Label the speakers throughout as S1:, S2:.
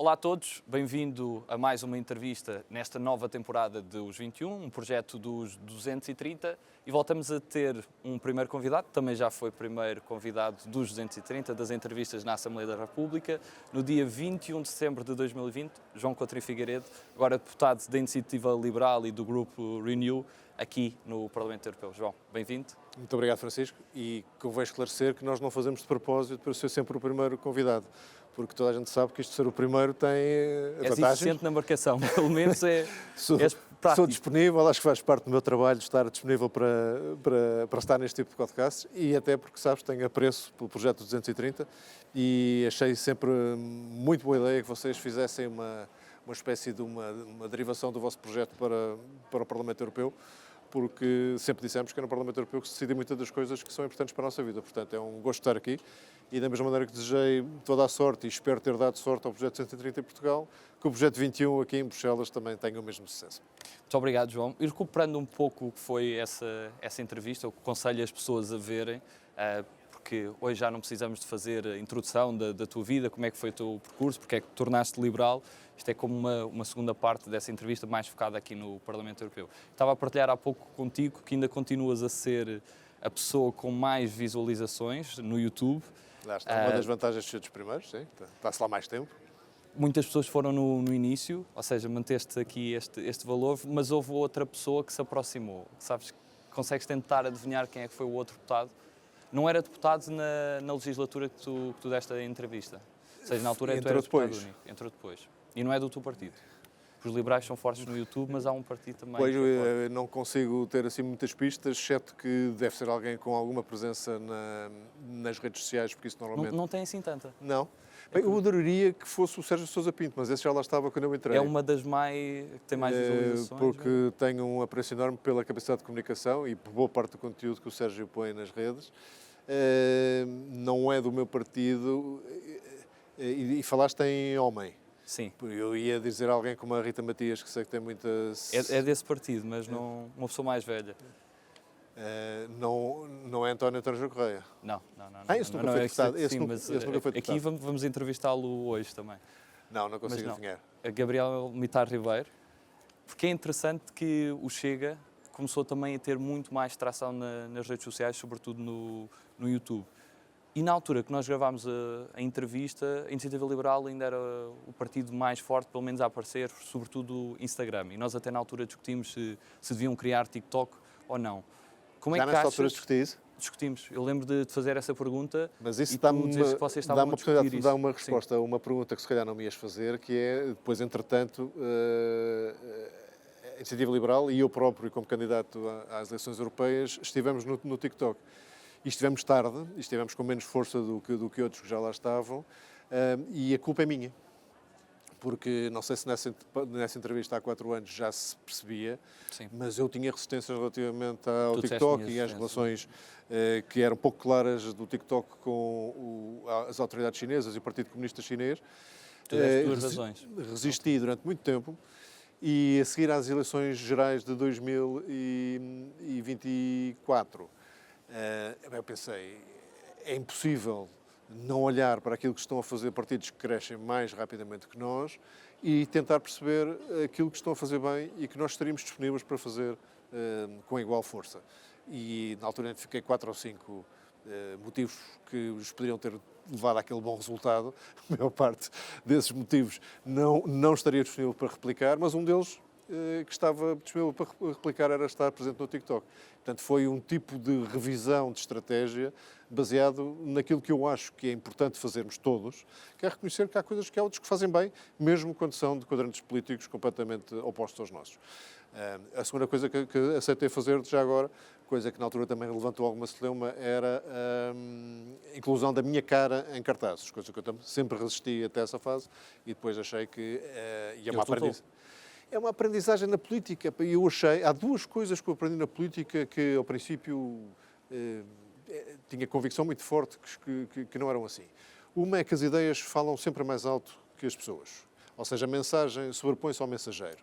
S1: Olá a todos, bem-vindo a mais uma entrevista nesta nova temporada dos 21, um projeto dos 230, e voltamos a ter um primeiro convidado, que também já foi primeiro convidado dos 230, das entrevistas na Assembleia da República, no dia 21 de setembro de 2020, João Coutinho Figueiredo, agora deputado da Iniciativa Liberal e do Grupo Renew, aqui no Parlamento Europeu. João, bem-vindo.
S2: Muito obrigado, Francisco, e convém esclarecer que nós não fazemos de propósito para ser sempre o primeiro convidado, porque toda a gente sabe que isto de ser o primeiro tem
S1: És
S2: vantagens.
S1: eficiente na marcação, pelo menos és prático.
S2: Sou disponível, acho que faz parte do meu trabalho estar disponível para estar neste tipo de podcasts, e até porque, sabes, tenho apreço pelo projeto 230 e achei sempre muito boa ideia que vocês fizessem uma espécie de uma derivação do vosso projeto para o Parlamento Europeu, porque sempre dissemos que é no Parlamento Europeu que se decide muitas das coisas que são importantes para a nossa vida. Portanto, é um gosto estar aqui e, da mesma maneira que desejei toda a sorte e espero ter dado sorte ao projeto 130 em Portugal, que o projeto 21 aqui em Bruxelas também tenha o mesmo sucesso.
S1: Muito obrigado, João. E recuperando um pouco o que foi essa entrevista, eu aconselho as pessoas a verem, porque hoje já não precisamos de fazer a introdução da tua vida, como é que foi o teu percurso, porque é que te tornaste liberal. Isto é como uma segunda parte dessa entrevista, mais focada aqui no Parlamento Europeu. Estava a partilhar há pouco contigo que ainda continuas a ser a pessoa com mais visualizações no YouTube.
S2: Lá está, uma das vantagens de ser dos primeiros, sim, está-se lá mais tempo.
S1: Muitas pessoas foram no início, ou seja, manteste aqui este valor, mas houve outra pessoa que se aproximou. Sabes, consegues tentar adivinhar quem é que foi o outro deputado? Não era deputado na legislatura que tu deste a entrevista. Ou seja, na altura tu eras deputado único. Entrou depois. E não é do teu partido. Os liberais são fortes no YouTube, mas há um partido também.
S2: Pois, eu não consigo ter assim muitas pistas, exceto que deve ser alguém com alguma presença nas redes sociais, porque isso normalmente...
S1: Não tem assim tanta.
S2: Não. Bem, eu adoraria que fosse o Sérgio Sousa Pinto, mas esse já lá estava quando eu entrei.
S1: É uma das que tem mais visualizações.
S2: Porque tenho um apreço enorme pela capacidade de comunicação e por boa parte do conteúdo que o Sérgio põe nas redes. Não é do meu partido. E falaste em homem.
S1: Sim.
S2: Eu ia dizer alguém como a Rita Matias, que sei que tem muitas...
S1: É desse partido, mas não uma pessoa mais velha.
S2: Não é António Correia?
S1: Não.
S2: Esse nunca foi deputado.
S1: Sim, mas aqui vamos entrevistá-lo hoje também.
S2: Não consigo adivinhar.
S1: A Gabriel Mitar Ribeiro, porque é interessante que o Chega começou também a ter muito mais tração nas redes sociais, sobretudo no YouTube. E na altura que nós gravámos a entrevista, a Iniciativa Liberal ainda era o partido mais forte, pelo menos a aparecer, sobretudo o Instagram. E nós até na altura discutimos se deviam criar TikTok ou não. Como é
S2: já
S1: que
S2: nessa
S1: achas?
S2: Altura discuti isso?
S1: Discutimos. Eu lembro de te fazer essa pergunta.
S2: Mas isso
S1: dá-me uma
S2: oportunidade de dar uma resposta a uma pergunta que se calhar não me ias fazer, que é, depois, entretanto, a Iniciativa Liberal e eu próprio, como candidato às eleições europeias, estivemos no TikTok. E estivemos tarde, e estivemos com menos força do que outros que já lá estavam, e a culpa é minha. Porque, não sei se nessa entrevista há 4 anos já se percebia, sim, mas eu tinha resistências relativamente ao TikTok e às relações que eram pouco claras do TikTok com as autoridades chinesas e o Partido Comunista Chinês.
S1: Tu deste duas razões.
S2: Resisti durante muito tempo e, a seguir às eleições gerais de 2024, eu pensei, é impossível não olhar para aquilo que estão a fazer partidos que crescem mais rapidamente que nós e tentar perceber aquilo que estão a fazer bem e que nós estaríamos disponíveis para fazer com igual força. E na altura identifiquei 4 ou 5 motivos que os poderiam ter levado àquele bom resultado. A maior parte desses motivos não estaria disponível para replicar, mas um deles que estava disponível para replicar era estar presente no TikTok. Portanto, foi um tipo de revisão de estratégia baseado naquilo que eu acho que é importante fazermos todos, que é reconhecer que há coisas que há outros que fazem bem, mesmo quando são de quadrantes políticos completamente opostos aos nossos. A segunda coisa que aceitei fazer já agora, coisa que na altura também levantou alguma celeuma, era a inclusão da minha cara em cartazes, coisa que eu sempre resisti até essa fase e depois achei que é uma aprendizagem na política. E eu achei, há 2 coisas que eu aprendi na política que ao princípio tinha convicção muito forte que não eram assim. Uma é que as ideias falam sempre mais alto que as pessoas. Ou seja, a mensagem sobrepõe-se ao mensageiro.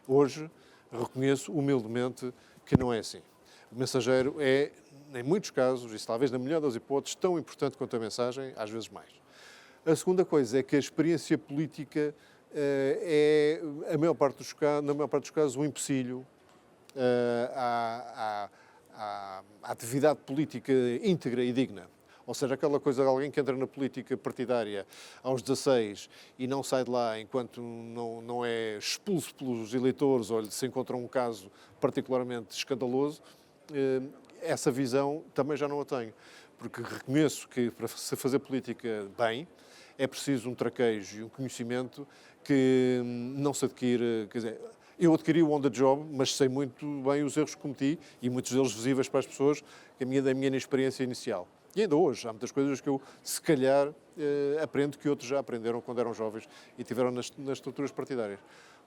S2: Hoje, reconheço humildemente que não é assim. O mensageiro é, em muitos casos, e talvez na melhor das hipóteses, tão importante quanto a mensagem, às vezes mais. A segunda coisa é que a experiência política é, na maior parte dos casos, um empecilho à atividade política íntegra e digna. Ou seja, aquela coisa de alguém que entra na política partidária aos 16 e não sai de lá enquanto não é expulso pelos eleitores ou se encontra um caso particularmente escandaloso, essa visão também já não a tenho. Porque reconheço que para se fazer política bem é preciso um traquejo e um conhecimento que não se adquire, quer dizer, eu adquiri o on the job, mas sei muito bem os erros que cometi e muitos deles visíveis para as pessoas da minha inexperiência inicial. E ainda hoje, há muitas coisas que eu, se calhar, aprendo que outros já aprenderam quando eram jovens e tiveram nas estruturas partidárias.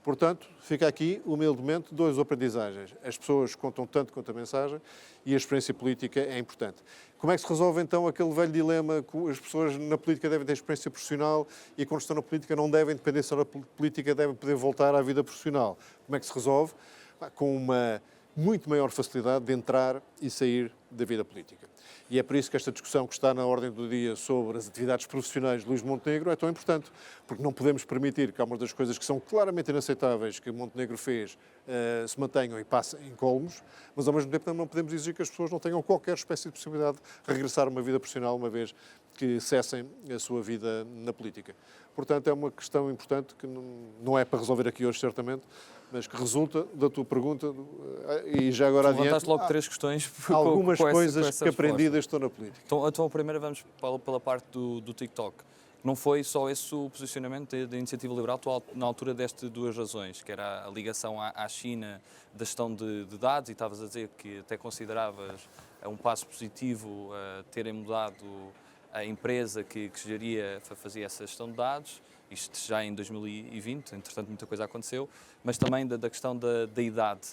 S2: Portanto, fica aqui, humildemente, duas aprendizagens. As pessoas contam tanto quanto a mensagem e a experiência política é importante. Como é que se resolve, então, aquele velho dilema que as pessoas na política devem ter experiência profissional e quando estão na política não devem depender só da política, devem poder voltar à vida profissional? Como é que se resolve? Com uma muito maior facilidade de entrar e sair da vida política. E é por isso que esta discussão que está na ordem do dia sobre as atividades profissionais de Luís Montenegro é tão importante, porque não podemos permitir que algumas das coisas que são claramente inaceitáveis que Montenegro fez se mantenham e passem em colmos, mas ao mesmo tempo não podemos exigir que as pessoas não tenham qualquer espécie de possibilidade de regressar a uma vida profissional uma vez que cessem a sua vida na política. Portanto, é uma questão importante que não é para resolver aqui hoje, certamente, mas que resulta da tua pergunta e já agora adiante.
S1: Levantaste logo três questões.
S2: Algumas coisas que aprendi desde estou na política.
S1: Então a primeira vamos pela parte do TikTok. Não foi só esse o posicionamento da Iniciativa Liberal na altura destas duas razões, que era a ligação à China da gestão de dados, e estavas a dizer que até consideravas um passo positivo terem mudado a empresa que fazia essa gestão de dados, isto já em 2020, entretanto muita coisa aconteceu, mas também da questão da idade,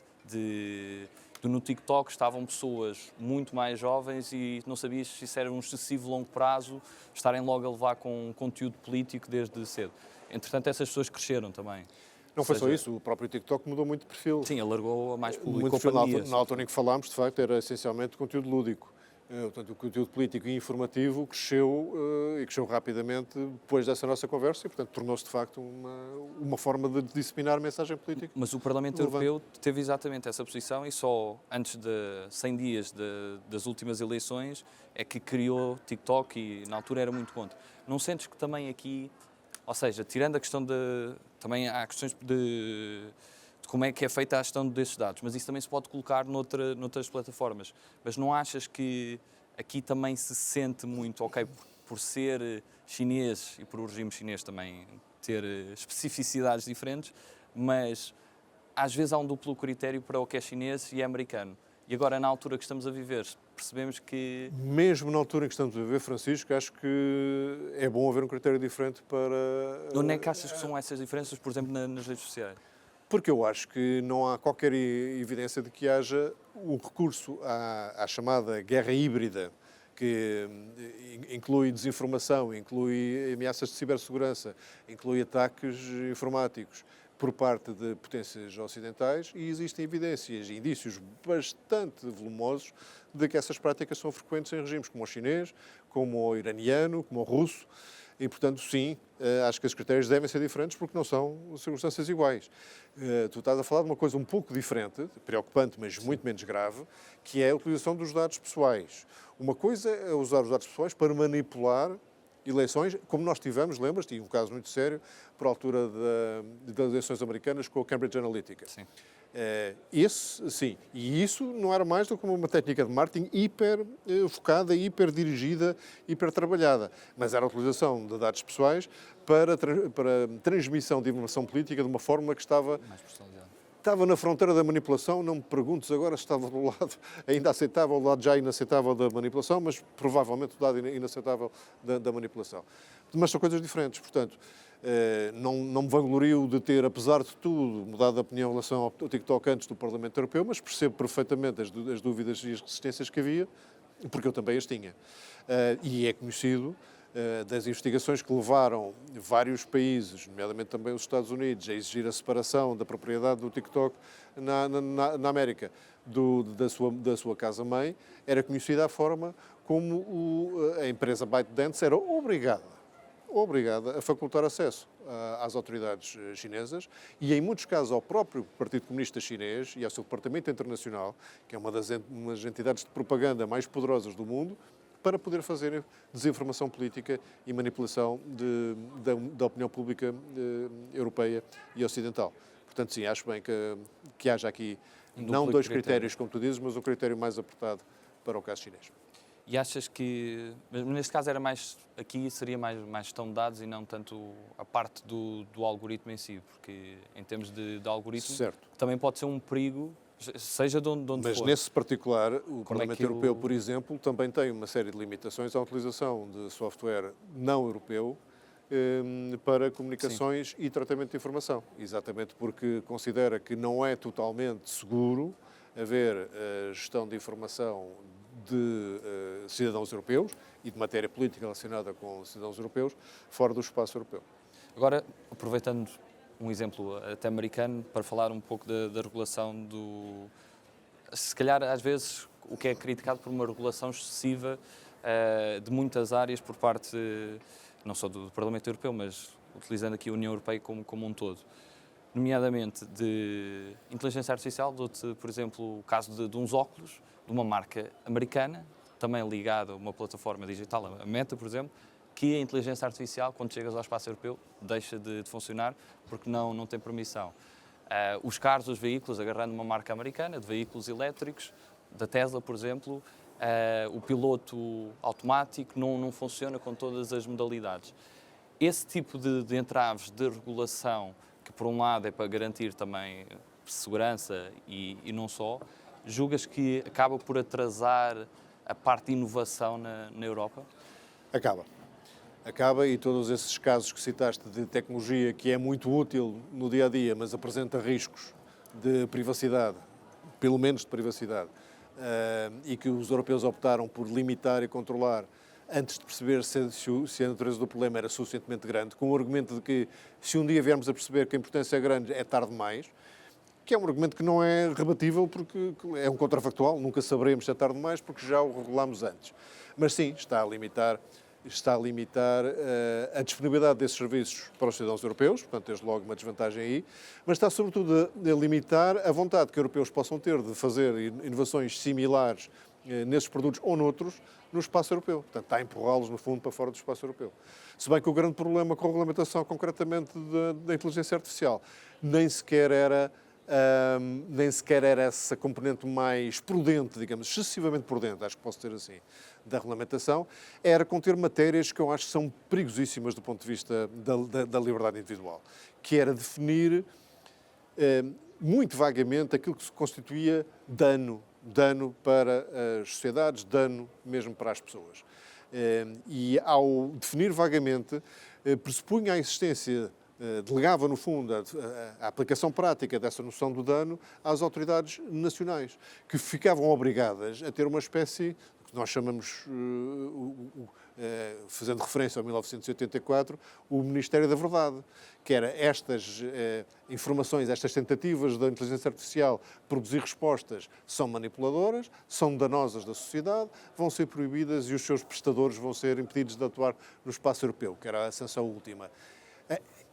S1: no TikTok estavam pessoas muito mais jovens e não sabias se isso era um excessivo longo prazo, estarem logo a levar com conteúdo político desde cedo. Entretanto, essas pessoas cresceram também.
S2: Não foi só isso, o próprio TikTok mudou muito de perfil.
S1: Sim, alargou a mais público.
S2: Na altura em que falámos, de facto, era essencialmente conteúdo lúdico. Portanto, o conteúdo político e informativo cresceu e cresceu rapidamente depois dessa nossa conversa e, portanto, tornou-se de facto uma forma de disseminar mensagem política.
S1: Mas o Parlamento Europeu teve exatamente essa posição e só antes de 100 dias das últimas eleições é que criou TikTok e na altura era muito contra. Não sentes que também aqui, ou seja, tirando a questão também há questões de como é que é feita a gestão desses dados, mas isso também se pode colocar noutras plataformas. Mas não achas que aqui também se sente muito, ok, por ser chinês e por o regime chinês também ter especificidades diferentes, mas às vezes há um duplo critério para o que é chinês e é americano. E agora, na altura que estamos a viver, percebemos que...
S2: Mesmo na altura em que estamos a viver, Francisco, acho que é bom haver um critério diferente para...
S1: Onde é que achas que são essas diferenças, por exemplo, nas redes sociais?
S2: Porque eu acho que não há qualquer evidência de que haja o recurso à chamada guerra híbrida, que inclui desinformação, inclui ameaças de cibersegurança, inclui ataques informáticos por parte de potências ocidentais e existem evidências e indícios bastante volumosos de que essas práticas são frequentes em regimes como o chinês, como o iraniano, como o russo. E, portanto, sim, acho que os critérios devem ser diferentes porque não são circunstâncias iguais. Tu estás a falar de uma coisa um pouco diferente, preocupante, mas muito menos grave, que é a utilização dos dados pessoais. Uma coisa é usar os dados pessoais para manipular eleições, como nós tivemos, lembras-te, e um caso muito sério, por altura das eleições americanas com a Cambridge Analytica.
S1: Sim.
S2: Esse, sim. E isso não era mais do que uma técnica de marketing hiper focada, hiper dirigida, hiper trabalhada. Mas era a utilização de dados pessoais para transmissão de informação política de uma forma que estava na fronteira da manipulação. Não me perguntes agora se estava do lado ainda aceitável, do lado já inaceitável da manipulação, mas provavelmente do lado inaceitável da manipulação. Mas são coisas diferentes, portanto... Não me vanglorio de ter, apesar de tudo, mudado de opinião em relação ao TikTok antes do Parlamento Europeu, mas percebo perfeitamente as dúvidas e as resistências que havia, porque eu também as tinha. E é conhecido das investigações que levaram vários países, nomeadamente também os Estados Unidos, a exigir a separação da propriedade do TikTok na América da sua casa-mãe. Era conhecida a forma como a empresa ByteDance era obrigada ou obrigada a facultar acesso às autoridades chinesas e, em muitos casos, ao próprio Partido Comunista Chinês e ao seu Departamento Internacional, que é uma das entidades de propaganda mais poderosas do mundo, para poder fazer desinformação política e manipulação da opinião pública europeia e ocidental. Portanto, sim, acho bem que haja aqui não dois critérios, como tu dizes, mas um critério mais apertado para o caso chinês.
S1: E achas que, mas neste caso era mais, aqui seria mais gestão de dados e não tanto a parte do algoritmo em si, porque em termos de algoritmo
S2: certo,
S1: também pode ser um perigo, seja de onde
S2: mas
S1: for.
S2: Mas nesse particular, o Parlamento Europeu,
S1: o...
S2: por exemplo, também tem uma série de limitações à utilização de software não europeu para comunicações e tratamento de informação, exatamente porque considera que não é totalmente seguro haver gestão de informação de cidadãos europeus e de matéria política relacionada com cidadãos europeus fora do espaço europeu.
S1: Agora, aproveitando um exemplo até americano, para falar um pouco da regulação do... Se calhar, às vezes, o que é criticado por uma regulação excessiva de muitas áreas por parte, não só do Parlamento Europeu, mas utilizando aqui a União Europeia como um todo. Nomeadamente de inteligência artificial, dou-te, por exemplo, o caso de uns óculos de uma marca americana, também ligada a uma plataforma digital, a Meta, por exemplo, que a inteligência artificial, quando chegas ao espaço europeu, deixa de funcionar porque não tem permissão. Os carros, os veículos, agarrando uma marca americana, de veículos elétricos, da Tesla, por exemplo, o piloto automático não funciona com todas as modalidades. Esse tipo de entraves de regulação, que por um lado é para garantir também segurança e não só, julgas que acaba por atrasar a parte de inovação na Europa?
S2: Acaba, e todos esses casos que citaste de tecnologia que é muito útil no dia-a-dia, mas apresenta riscos de privacidade, pelo menos de privacidade, e que os europeus optaram por limitar e controlar antes de perceber se a natureza do problema era suficientemente grande, com o argumento de que se um dia viermos a perceber que a importância é grande, é tarde demais, que é um argumento que não é rebatível porque é um contrafactual, nunca saberemos se é tarde demais porque já o regulámos antes. Mas sim, está a limitar a disponibilidade desses serviços para os cidadãos europeus, portanto, desde logo uma desvantagem aí, mas está sobretudo a limitar a vontade que europeus possam ter de fazer inovações similares nesses produtos ou noutros no espaço europeu. Portanto, está a empurrá-los, no fundo, para fora do espaço europeu. Se bem que o grande problema com a regulamentação, concretamente, da inteligência artificial, nem sequer era essa componente mais prudente, digamos, excessivamente prudente, acho que posso dizer assim, da regulamentação, era conter matérias que eu acho que são perigosíssimas do ponto de vista da liberdade individual, que era definir muito vagamente aquilo que se constituía dano para as sociedades, dano mesmo para as pessoas. E ao definir vagamente, pressupunha a existência, delegava, no fundo, a aplicação prática dessa noção do dano às autoridades nacionais, que ficavam obrigadas a ter uma espécie que nós chamamos, fazendo referência ao 1984, o Ministério da Verdade, que era estas informações, estas tentativas da inteligência artificial produzir respostas são manipuladoras, são danosas da sociedade, vão ser proibidas e os seus prestadores vão ser impedidos de atuar no espaço europeu, que era a sanção última.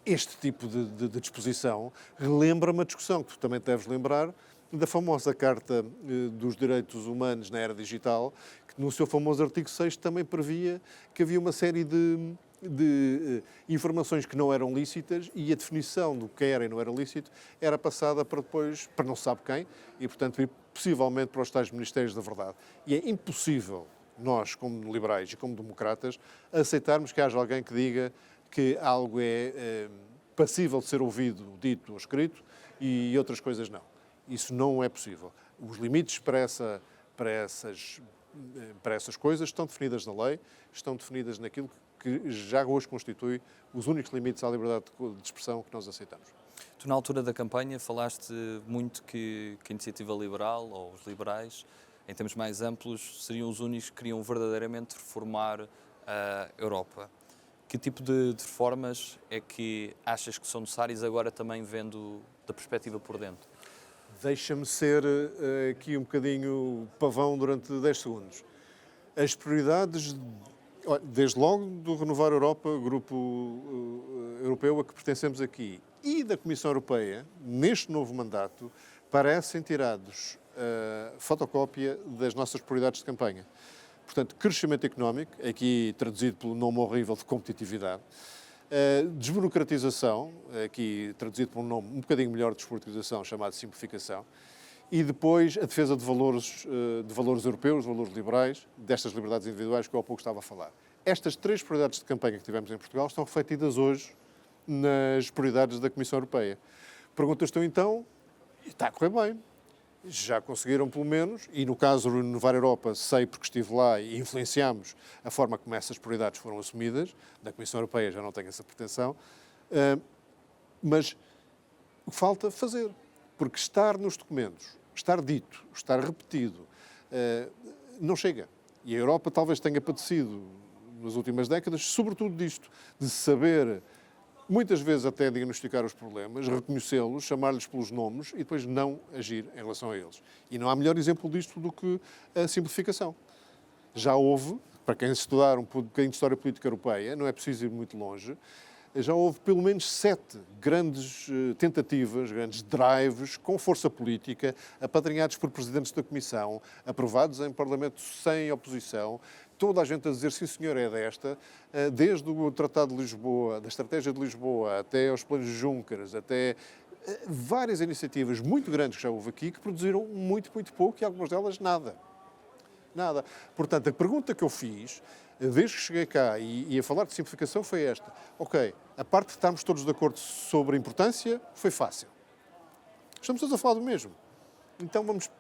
S2: Este tipo de disposição relembra uma discussão que tu também deves lembrar da famosa Carta dos Direitos Humanos na Era Digital, que no seu famoso artigo 6 também previa que havia uma série de informações que não eram lícitas e a definição do que era e não era lícito era passada para depois, para não se sabe quem, e portanto possivelmente para os tais Ministérios da Verdade. E é impossível nós, como liberais e como democratas, aceitarmos que haja alguém que diga que algo é passível de ser ouvido, dito ou escrito e outras coisas não. Isso não é possível. Os limites para essas coisas estão definidas na lei, estão definidas naquilo que já hoje constitui os únicos limites à liberdade de expressão que nós aceitamos.
S1: Tu, na altura da campanha, falaste muito que a iniciativa liberal, ou os liberais, em termos mais amplos, seriam os únicos que queriam verdadeiramente reformar a Europa. Que tipo de reformas é que achas que são necessárias agora também vendo da perspectiva por dentro?
S2: Deixa-me ser aqui um bocadinho pavão durante 10 segundos. As prioridades Olha, desde logo do Renovar Europa, grupo europeu a que pertencemos aqui, e da Comissão Europeia, neste novo mandato, parecem tirados fotocópia das nossas prioridades de campanha. Portanto, crescimento económico, aqui traduzido pelo nome horrível de competitividade, desburocratização, aqui traduzido por um nome um bocadinho melhor de desburocratização, chamado simplificação, e depois a defesa de valores europeus, valores liberais, destas liberdades individuais que eu há pouco estava a falar. Estas 3 prioridades de campanha que tivemos em Portugal estão refletidas hoje nas prioridades da Comissão Europeia. Perguntas-te então, está a correr bem. Já conseguiram pelo menos, e no caso do Renovar Europa, sei porque estive lá e influenciámos a forma como essas prioridades foram assumidas, da Comissão Europeia já não tenho essa pretensão, mas falta fazer, porque estar nos documentos, estar dito, estar repetido, não chega. E a Europa talvez tenha padecido nas últimas décadas, sobretudo disto, de saber muitas vezes até diagnosticar os problemas, reconhecê-los, chamar-lhes pelos nomes e depois não agir em relação a eles. E não há melhor exemplo disto do que a simplificação. Já houve, para quem estudar um bocadinho de história política europeia, não é preciso ir muito longe, já houve pelo menos 7 grandes tentativas, grandes drives com força política, apadrinhados por presidentes da Comissão, aprovados em Parlamento sem oposição, toda a gente a dizer sim senhor é desta, desde o Tratado de Lisboa, da Estratégia de Lisboa, até aos planos de Juncker, até várias iniciativas muito grandes que já houve aqui, que produziram muito, muito pouco e algumas delas nada. Nada. Portanto, a pergunta que eu fiz, desde que cheguei cá e a falar de simplificação foi esta. Ok, a parte de estarmos todos de acordo sobre a importância foi fácil. Estamos todos a falar do mesmo. Então vamos,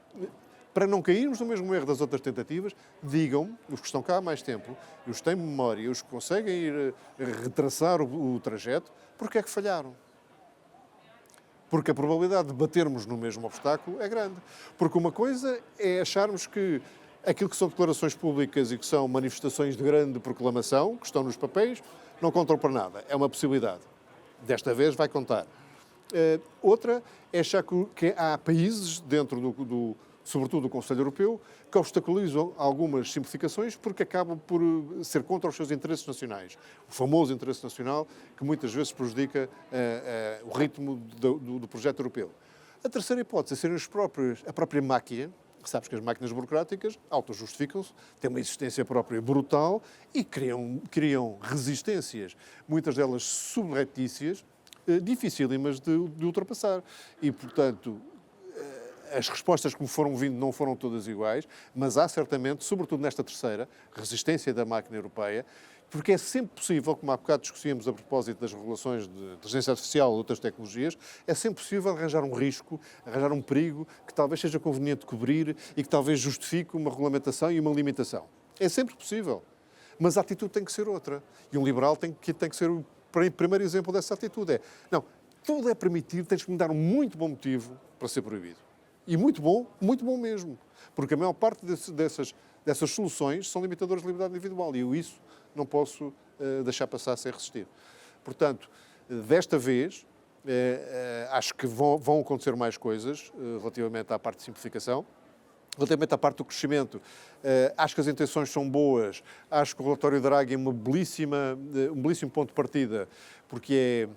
S2: para não cairmos no mesmo erro das outras tentativas, digam-me, os que estão cá há mais tempo, os que têm memória, os que conseguem ir retraçar o trajeto, porque é que falharam? Porque a probabilidade de batermos no mesmo obstáculo é grande. Porque uma coisa é acharmos que aquilo que são declarações públicas e que são manifestações de grande proclamação, que estão nos papéis, não contam para nada. É uma possibilidade. Desta vez vai contar. Outra é achar que há países dentro sobretudo do Conselho Europeu, que obstaculizam algumas simplificações porque acabam por ser contra os seus interesses nacionais. O famoso interesse nacional que muitas vezes prejudica o ritmo do projeto europeu. A terceira hipótese é serem a própria máquina. Sabes que as máquinas burocráticas autojustificam-se, têm uma existência própria brutal e criam resistências, muitas delas subreptícias, dificílimas de ultrapassar. E, portanto, as respostas que me foram vindo não foram todas iguais, mas há certamente, sobretudo nesta terceira, resistência da máquina europeia, porque é sempre possível, como há bocado discutíamos a propósito das regulações de inteligência artificial ou outras tecnologias, é sempre possível arranjar um risco, arranjar um perigo que talvez seja conveniente cobrir e que talvez justifique uma regulamentação e uma limitação. É sempre possível. Mas a atitude tem que ser outra. E um liberal tem que ser o primeiro exemplo dessa atitude. Não, tudo é permitido, tens que me dar um muito bom motivo para ser proibido. E muito bom mesmo. Porque a maior parte dessas soluções são limitadoras de liberdade individual. E eu isso não posso deixar passar sem resistir. Portanto, desta vez, acho que vão acontecer mais coisas relativamente à parte de simplificação. Relativamente à parte do crescimento, acho que as intenções são boas, acho que o relatório Draghi é um belíssimo ponto de partida, porque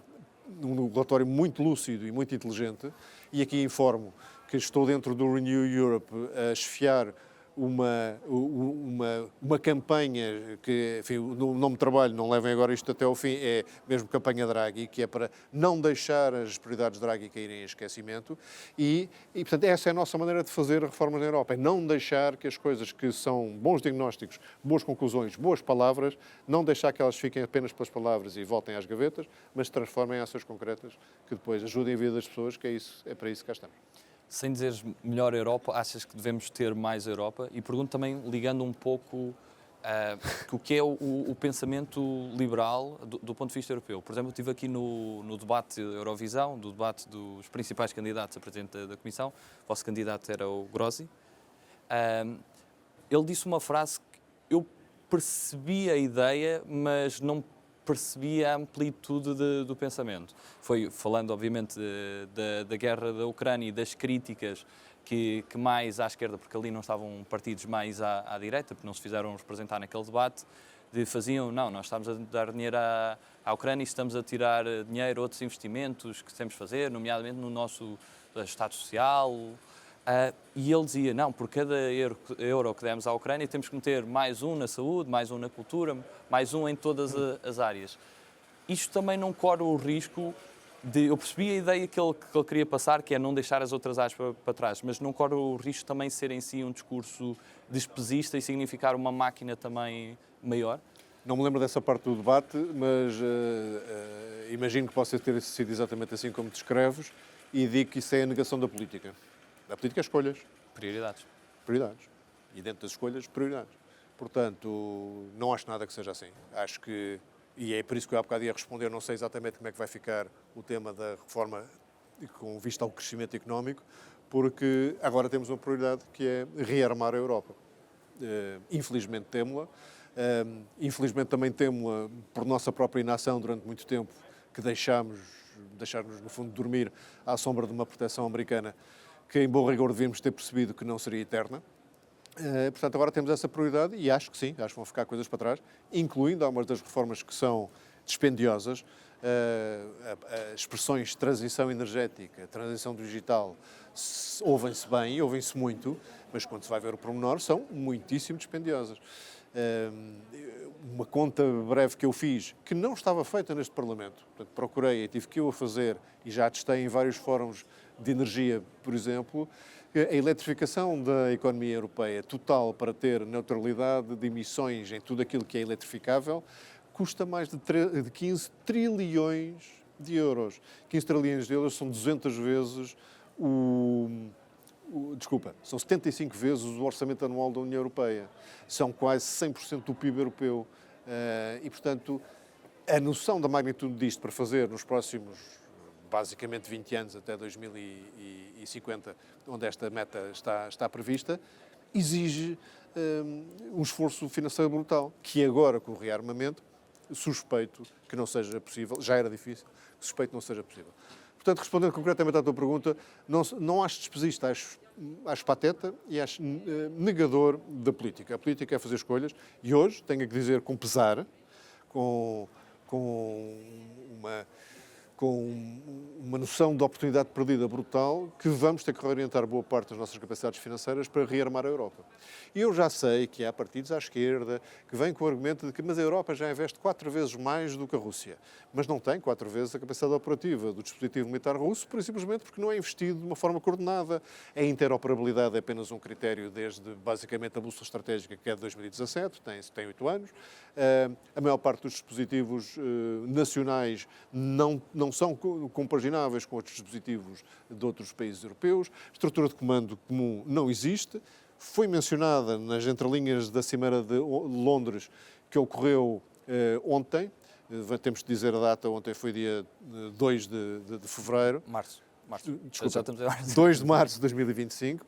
S2: é um relatório muito lúcido e muito inteligente, e aqui informo que estou dentro do Renew Europe a esfiar uma campanha que, enfim, no nome de trabalho, não levem agora isto até ao fim, é mesmo campanha Draghi, que é para não deixar as prioridades Draghi caírem em esquecimento e, portanto, essa é a nossa maneira de fazer reformas na Europa, é não deixar que as coisas que são bons diagnósticos, boas conclusões, boas palavras, não deixar que elas fiquem apenas pelas palavras e voltem às gavetas, mas se transformem em ações concretas que depois ajudem a vida das pessoas, que é para isso que cá estamos.
S1: Sem dizeres melhor Europa, achas que devemos ter mais Europa? E pergunto também, ligando um pouco o que é o pensamento liberal do ponto de vista europeu. Por exemplo, eu estive aqui no debate Eurovisão, do debate dos principais candidatos a presidente da Comissão. O vosso candidato era o Grossi. Ele disse uma frase que eu percebi a ideia, mas não percebi a amplitude do pensamento. Foi falando, obviamente, da guerra da Ucrânia e das críticas que mais à esquerda, porque ali não estavam partidos mais à direita, porque não se fizeram representar naquele debate, faziam, não, nós estamos a dar dinheiro à Ucrânia e estamos a tirar dinheiro a outros investimentos que temos de fazer, nomeadamente no nosso Estado Social. E ele dizia, não, por cada euro que demos à Ucrânia temos que meter mais um na saúde, mais um na cultura, mais um em todas as áreas. Isto também não corre o risco de... Eu percebi a ideia que ele queria passar, que é não deixar as outras áreas para trás, mas não corre o risco também de ser em si um discurso despesista e significar uma máquina também maior?
S2: Não me lembro dessa parte do debate, mas imagino que possa ter sido exatamente assim como descreves e digo que isso é a negação da política. A política é escolhas.
S1: Prioridades.
S2: Prioridades. E dentro das escolhas, prioridades. Portanto, não acho nada que seja assim. Acho que, e é por isso que eu há bocado ia responder, não sei exatamente como é que vai ficar o tema da reforma com vista ao crescimento económico, porque agora temos uma prioridade que é rearmar a Europa. Infelizmente temo-la. Infelizmente também temo-la por nossa própria inação durante muito tempo, que deixámos, no fundo, dormir à sombra de uma proteção americana que, em bom rigor, devíamos ter percebido que não seria eterna. Portanto, agora temos essa prioridade e acho que sim, acho que vão ficar coisas para trás, incluindo algumas das reformas que são dispendiosas, as expressões transição energética, transição digital, ouvem-se bem e ouvem-se muito, mas quando se vai ver o pormenor, são muitíssimo dispendiosas. Uma conta breve que eu fiz, que não estava feita neste Parlamento, portanto, procurei e tive que eu a fazer, e já testei em vários fóruns de energia, por exemplo, a eletrificação da economia europeia total para ter neutralidade de emissões em tudo aquilo que é eletrificável custa mais de 15 trilhões de euros. 15 trilhões de euros são 200 vezes são 75 vezes o orçamento anual da União Europeia. São quase 100% do PIB europeu. E, portanto, a noção da magnitude disto para fazer nos próximos, basicamente, 20 anos, até 2050, onde esta meta está prevista, exige um esforço financeiro brutal, que agora, com o rearmamento, suspeito que não seja possível, já era difícil, suspeito que não seja possível. Portanto, respondendo concretamente à tua pergunta, não acho despesista, acho pateta e acho negador da política. A política é fazer escolhas e hoje, tenho que dizer com pesar, com uma noção de oportunidade perdida brutal, que vamos ter que reorientar boa parte das nossas capacidades financeiras para rearmar a Europa. E eu já sei que há partidos à esquerda que vêm com o argumento de que mas a Europa já investe 4 vezes mais do que a Rússia, mas não tem 4 vezes a capacidade operativa do dispositivo militar russo, simplesmente porque não é investido de uma forma coordenada. A interoperabilidade é apenas um critério desde, basicamente, a bússola estratégica, que é de 2017, tem 8 anos. A maior parte dos dispositivos nacionais não são compagináveis com outros dispositivos de outros países europeus. A estrutura de comando comum não existe. Foi mencionada nas entrelinhas da Cimeira de Londres, que ocorreu ontem. Temos de dizer a data, ontem foi dia 2 de fevereiro.
S1: Março.
S2: Desculpa, 2 de março de 2025.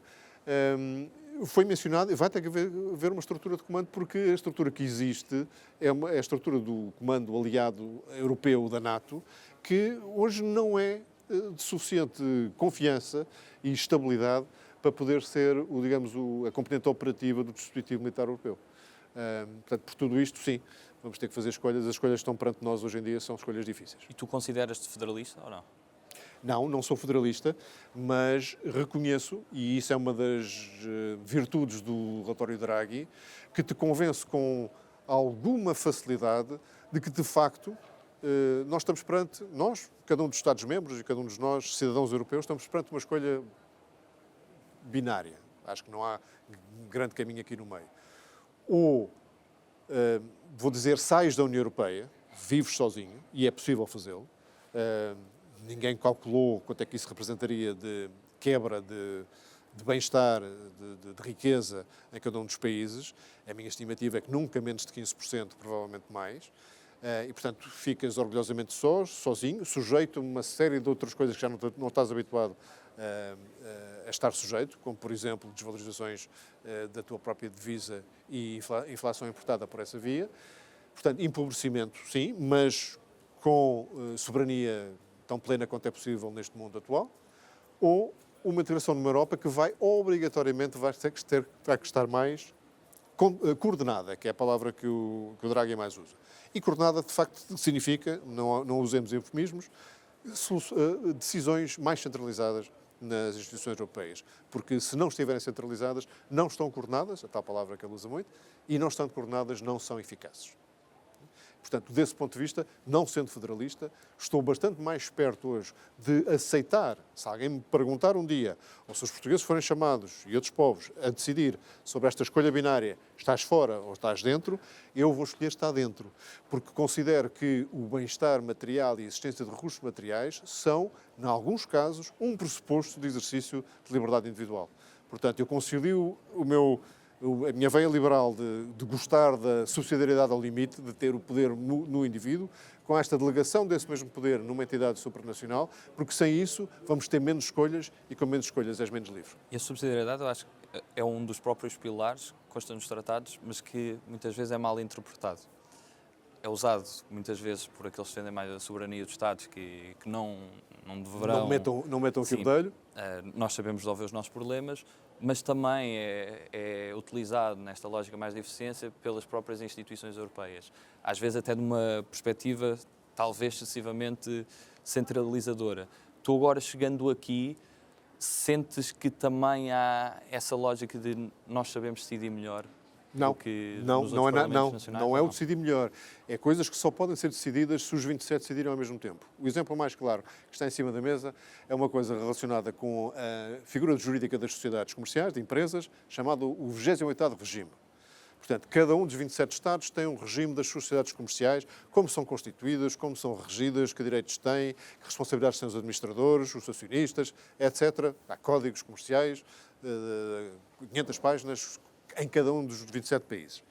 S2: Foi mencionado, vai ter que haver uma estrutura de comando, porque a estrutura que existe é a estrutura do comando aliado europeu da NATO, que hoje não é de suficiente confiança e estabilidade para poder ser, a componente operativa do dispositivo militar europeu. Portanto, por tudo isto, sim, vamos ter que fazer escolhas. As escolhas que estão perante nós hoje em dia são escolhas difíceis.
S1: E tu consideras-te federalista ou não?
S2: Não sou federalista, mas reconheço, e isso é uma das virtudes do relatório Draghi, que te convence com alguma facilidade de que, de facto, nós estamos perante, cada um dos Estados-membros e cada um de nós, cidadãos europeus, estamos perante uma escolha binária. Acho que não há grande caminho aqui no meio. Ou, vou dizer, sais da União Europeia, vives sozinho, e é possível fazê-lo. Ninguém calculou quanto é que isso representaria de quebra de bem-estar, de riqueza em cada um dos países. A minha estimativa é que nunca menos de 15%, provavelmente mais. E, portanto, ficas orgulhosamente sozinho, sujeito a uma série de outras coisas que já não estás habituado a estar sujeito, como, por exemplo, desvalorizações da tua própria divisa e inflação importada por essa via. Portanto, empobrecimento, sim, mas com soberania tão plena quanto é possível neste mundo atual, ou uma integração numa Europa que vai obrigatoriamente ter que estar mais coordenada, que é a palavra que o Draghi mais usa. E coordenada, de facto, significa, não usemos eufemismos, decisões mais centralizadas nas instituições europeias. Porque se não estiverem centralizadas, não estão coordenadas, a tal palavra que ele usa muito, e não estando coordenadas, não são eficazes. Portanto, desse ponto de vista, não sendo federalista, estou bastante mais perto hoje de aceitar, se alguém me perguntar um dia, ou se os portugueses forem chamados, e outros povos, a decidir sobre esta escolha binária, estás fora ou estás dentro, eu vou escolher estar dentro, porque considero que o bem-estar material e a existência de recursos materiais são, em alguns casos, um pressuposto de exercício de liberdade individual. Portanto, eu concilio a minha veia liberal de gostar da subsidiariedade ao limite, de ter o poder no indivíduo, com esta delegação desse mesmo poder numa entidade supranacional, porque sem isso vamos ter menos escolhas e com menos escolhas és menos livre.
S1: E a subsidiariedade, eu acho que é um dos próprios pilares que consta nos tratados, mas que muitas vezes é mal interpretado. É usado muitas vezes por aqueles que defendem mais a soberania dos Estados, que não deverão...
S2: Não metam aquilo de olho.
S1: Nós sabemos resolver os nossos problemas, mas também é utilizado nesta lógica mais de eficiência pelas próprias instituições europeias. Às vezes até numa perspectiva talvez excessivamente centralizadora. Tu agora chegando aqui, sentes que também há essa lógica de nós sabemos decidir melhor?
S2: Não, não é o decidir melhor. É coisas que só podem ser decididas se os 27 decidirem ao mesmo tempo. O exemplo mais claro que está em cima da mesa é uma coisa relacionada com a figura jurídica das sociedades comerciais, de empresas, chamado o 28º regime. Portanto, cada um dos 27 Estados tem um regime das sociedades comerciais, como são constituídas, como são regidas, que direitos têm, que responsabilidades têm os administradores, os acionistas, etc. Há códigos comerciais, 500 páginas, em cada um dos 27 países.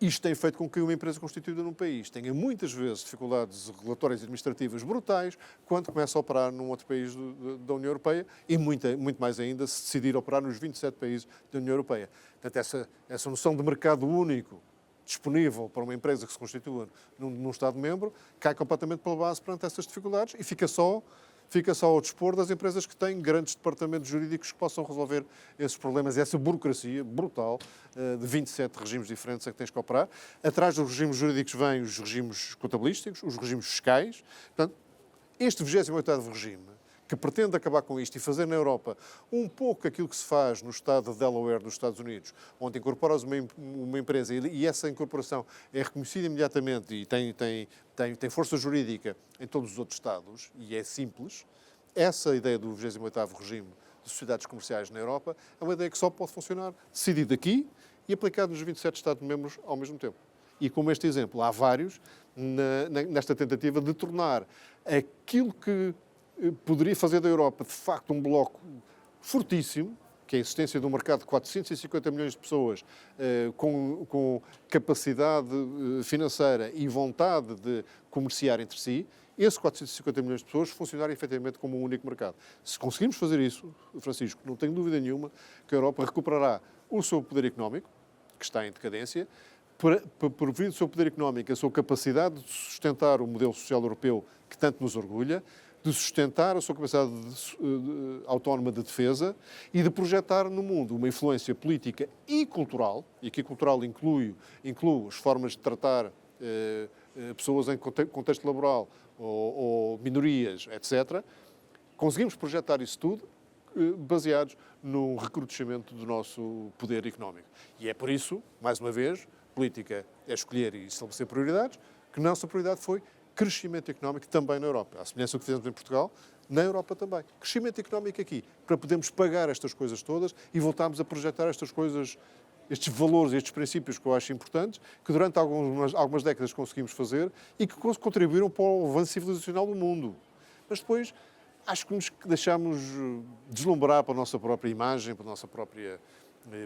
S2: Isto tem feito com que uma empresa constituída num país tenha muitas vezes dificuldades regulatórias e administrativas brutais quando começa a operar num outro país da União Europeia e muito mais ainda se decidir operar nos 27 países da União Europeia. Portanto, essa noção de mercado único disponível para uma empresa que se constitua num Estado-membro cai completamente pela base perante essas dificuldades e fica só ao dispor das empresas que têm grandes departamentos jurídicos que possam resolver esses problemas, essa burocracia brutal de 27 regimes diferentes a que tens que operar. Atrás dos regimes jurídicos vêm os regimes contabilísticos, os regimes fiscais. Portanto, este 28º regime, que pretende acabar com isto e fazer na Europa um pouco aquilo que se faz no estado de Delaware dos Estados Unidos, onde incorporas uma empresa e essa incorporação é reconhecida imediatamente e tem força jurídica em todos os outros estados, e é simples, essa ideia do 28º regime de sociedades comerciais na Europa é uma ideia que só pode funcionar decidida aqui e aplicada nos 27 Estados-membros ao mesmo tempo. E como este exemplo, há vários nesta tentativa de tornar aquilo que poderia fazer da Europa, de facto, um bloco fortíssimo, que é a existência de um mercado de 450 milhões de pessoas com capacidade financeira e vontade de comerciar entre si, esses 450 milhões de pessoas funcionarem efetivamente como um único mercado. Se conseguirmos fazer isso, Francisco, não tenho dúvida nenhuma que a Europa recuperará o seu poder económico, que está em decadência, por vir do seu poder económico, a sua capacidade de sustentar o modelo social europeu que tanto nos orgulha, de sustentar a sua capacidade autónoma de defesa e de projetar no mundo uma influência política e cultural, e aqui cultural inclui as formas de tratar pessoas em contexto laboral ou minorias, etc. Conseguimos projetar isso tudo baseados no recrudescimento do nosso poder económico. E é por isso, mais uma vez, política é escolher e estabelecer prioridades, que a nossa prioridade foi crescimento económico também na Europa. À semelhança do que fizemos em Portugal, na Europa também. Crescimento económico aqui, para podermos pagar estas coisas todas e voltarmos a projetar estas coisas, estes valores, estes princípios que eu acho importantes, que durante algumas décadas conseguimos fazer e que contribuíram para o avanço civilizacional do mundo. Mas depois, acho que nos deixámos deslumbrar para a nossa própria imagem, para a nossa própria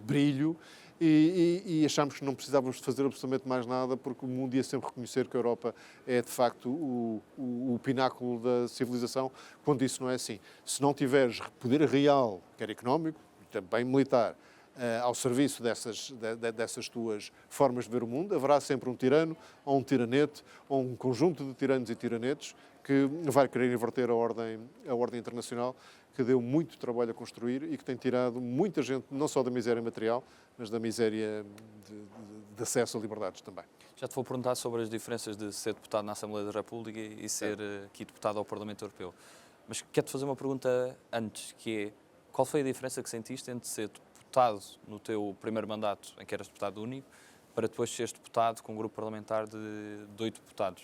S2: brilho, e achámos que não precisávamos de fazer absolutamente mais nada porque o mundo ia sempre reconhecer que a Europa é, de facto, o pináculo da civilização, quando isso não é assim. Se não tiveres poder real, quer económico, também militar, ao serviço dessas tuas formas de ver o mundo. Haverá sempre um tirano, ou um tiranete, ou um conjunto de tiranos e tiranetes que vai querer inverter a ordem internacional, que deu muito trabalho a construir e que tem tirado muita gente, não só da miséria material, mas da miséria de acesso a liberdades também.
S1: Já te vou perguntar sobre as diferenças de ser deputado na Assembleia da República e ser aqui deputado ao Parlamento Europeu. Mas quero-te fazer uma pergunta antes, que é, qual foi a diferença que sentiste entre ser deputado no teu primeiro mandato, em que eras deputado único, para depois seres deputado com um grupo parlamentar de 8 deputados?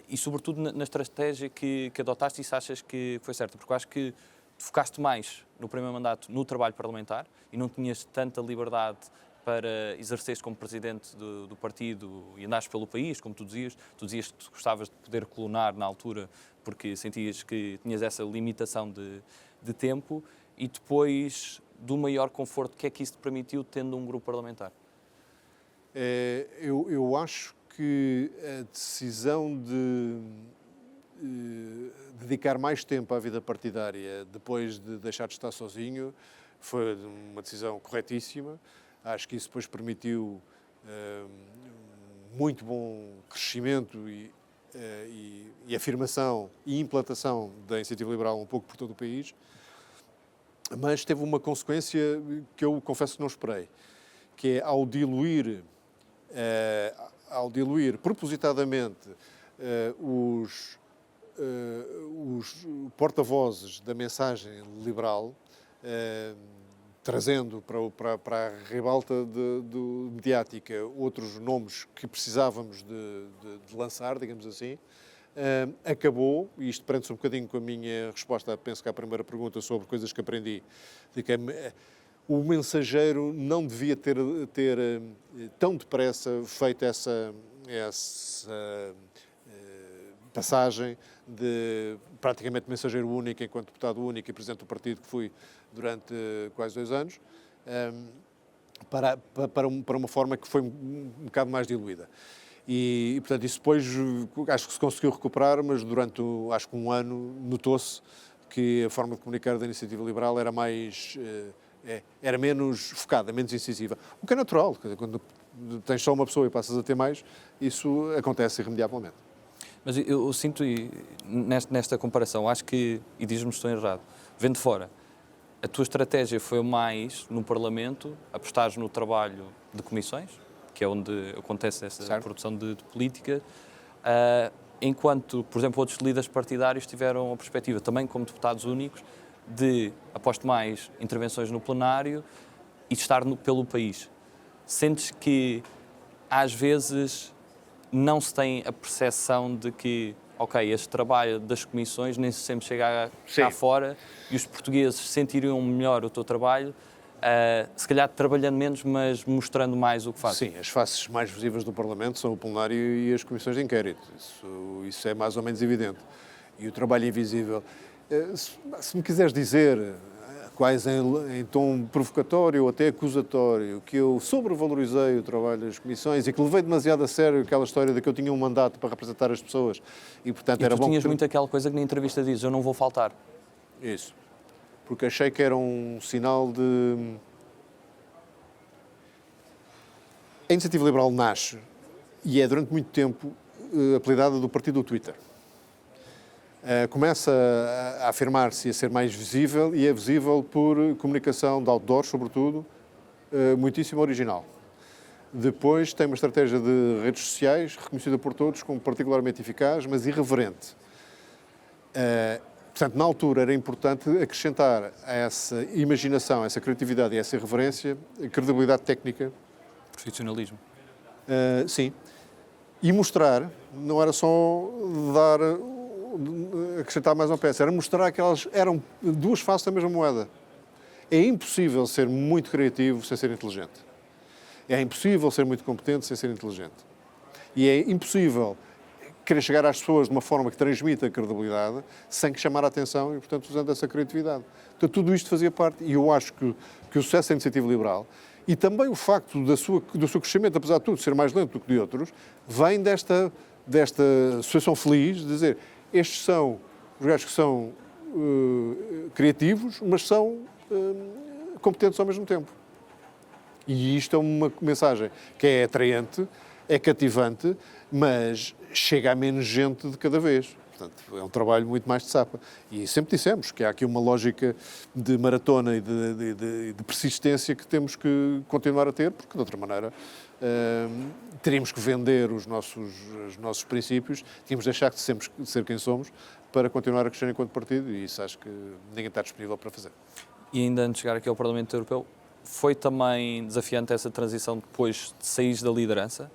S1: E, sobretudo, na estratégia que adotaste, isso achas que foi certa? Porque eu acho que focaste mais no primeiro mandato no trabalho parlamentar e não tinhas tanta liberdade para exerceres como presidente do partido e andares pelo país, como tu dizias que gostavas de poder colonar na altura porque sentias que tinhas essa limitação de tempo, e depois do maior conforto, o que é que isso te permitiu tendo um grupo parlamentar?
S2: Eu acho que a decisão de dedicar mais tempo à vida partidária depois de deixar de estar sozinho foi uma decisão corretíssima. Acho que isso depois permitiu muito bom crescimento e afirmação e implantação da Iniciativa Liberal um pouco por todo o país, mas teve uma consequência que eu confesso que não esperei, que é ao diluir propositadamente os porta-vozes da mensagem liberal, trazendo para a ribalta mediática outros nomes que precisávamos de lançar, digamos assim, acabou, e isto prende-se um bocadinho com a minha resposta, penso que à primeira pergunta sobre coisas que aprendi, de que o mensageiro não devia ter tão depressa feito essa passagem de praticamente mensageiro único enquanto deputado único e presidente do partido que fui durante quase 2 anos, para uma forma que foi um bocado mais diluída. E, portanto, isso depois acho que se conseguiu recuperar, mas durante, acho que 1 ano, notou-se que a forma de comunicar da Iniciativa Liberal era menos focada, menos incisiva. O que é natural, quando tens só uma pessoa e passas a ter mais, isso acontece irremediavelmente.
S1: Mas eu sinto, nesta comparação, acho que, e diz-me se estou errado, vendo de fora, a tua estratégia foi mais, no Parlamento, apostares no trabalho de comissões, que é onde acontece essa produção de política, enquanto, por exemplo, outros líderes partidários tiveram a perspectiva, também como deputados únicos, de, aposto mais, intervenções no plenário e de estar pelo país. Sentes que, às vezes, não se tem a percepção de que, ok, este trabalho das comissões nem sempre chega cá fora e os portugueses sentiriam melhor o teu trabalho, se calhar trabalhando menos, mas mostrando mais o que faz.
S2: Sim, as faces mais visíveis do Parlamento são o plenário e as comissões de inquérito. Isso é mais ou menos evidente. E o trabalho invisível. Se me quiseres dizer, quase em tom provocatório ou até acusatório, que eu sobrevalorizei o trabalho das comissões e que levei demasiado a sério aquela história de que eu tinha um mandato para representar as pessoas e, portanto, era bom...
S1: tu tinhas muito aquela coisa que na entrevista dizes, eu não vou faltar.
S2: Isso. Porque achei que era um sinal de... A Iniciativa Liberal nasce e é, durante muito tempo, apelidada do partido do Twitter. Começa a afirmar-se e a ser mais visível, e é visível por comunicação de outdoors, sobretudo, muitíssimo original. Depois tem uma estratégia de redes sociais, reconhecida por todos como particularmente eficaz, mas irreverente. Portanto, na altura era importante acrescentar a essa imaginação, a essa criatividade e a essa irreverência, a credibilidade técnica.
S1: Profissionalismo.
S2: Sim. E mostrar, não era só acrescentar mais uma peça, era mostrar que elas eram 2 faces da mesma moeda. É impossível ser muito criativo sem ser inteligente. É impossível ser muito competente sem ser inteligente. E é impossível querer chegar às pessoas de uma forma que transmita credibilidade sem que chamar a atenção e, portanto, usando essa criatividade. Então, tudo isto fazia parte, e eu acho que o sucesso da Iniciativa Liberal e também o facto do seu crescimento, apesar de tudo, ser mais lento do que de outros, vem desta situação feliz de dizer estes são os gajos que são criativos, mas são competentes ao mesmo tempo. E isto é uma mensagem que é atraente, é cativante, mas chega a menos gente de cada vez. Portanto, é um trabalho muito mais de sapa. E sempre dissemos que há aqui uma lógica de maratona e de persistência que temos que continuar a ter, porque de outra maneira teríamos que vender os nossos princípios, tínhamos de deixar de ser quem somos para continuar a crescer enquanto partido, e isso acho que ninguém está disponível para fazer.
S1: E ainda antes de chegar aqui ao Parlamento Europeu, foi também desafiante essa transição depois de sair da liderança?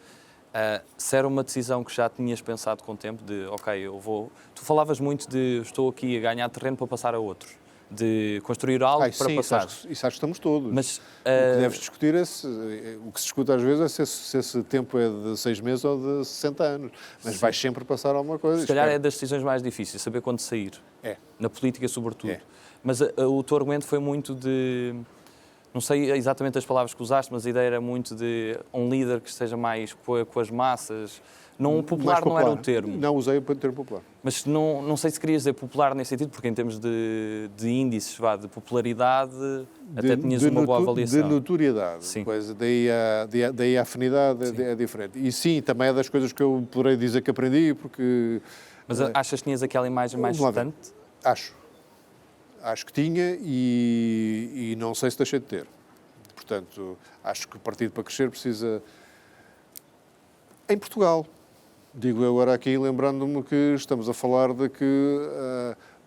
S1: Se era uma decisão que já tinhas pensado com o tempo, de ok, eu vou... Tu falavas muito de estou aqui a ganhar terreno para passar a outros, de construir algo para
S2: sim,
S1: passar.
S2: Isso acho que estamos todos.
S1: Mas,
S2: o que deves discutir é o que se discute às vezes é se esse tempo é de 6 meses ou de 60 anos. Mas vais sempre passar alguma coisa.
S1: Se calhar é das decisões mais difíceis, saber quando sair.
S2: É.
S1: Na política, sobretudo.
S2: É.
S1: Mas o teu argumento foi muito de... Não sei exatamente as palavras que usaste, mas a ideia era muito de um líder que esteja mais com as massas. Não, popular não era o termo.
S2: Não usei o termo popular.
S1: Mas não sei se querias dizer popular nesse sentido, porque em termos de índices de popularidade até tinhas uma boa avaliação.
S2: De notoriedade.
S1: Sim.
S2: Pois, daí a afinidade é diferente. E sim, também é das coisas que eu poderei dizer que aprendi, porque...
S1: Mas achas que tinhas aquela imagem mais distante?
S2: Acho que tinha e não sei se deixei de ter. Portanto, acho que o partido para crescer precisa... Em Portugal, digo eu agora aqui, lembrando-me que estamos a falar de que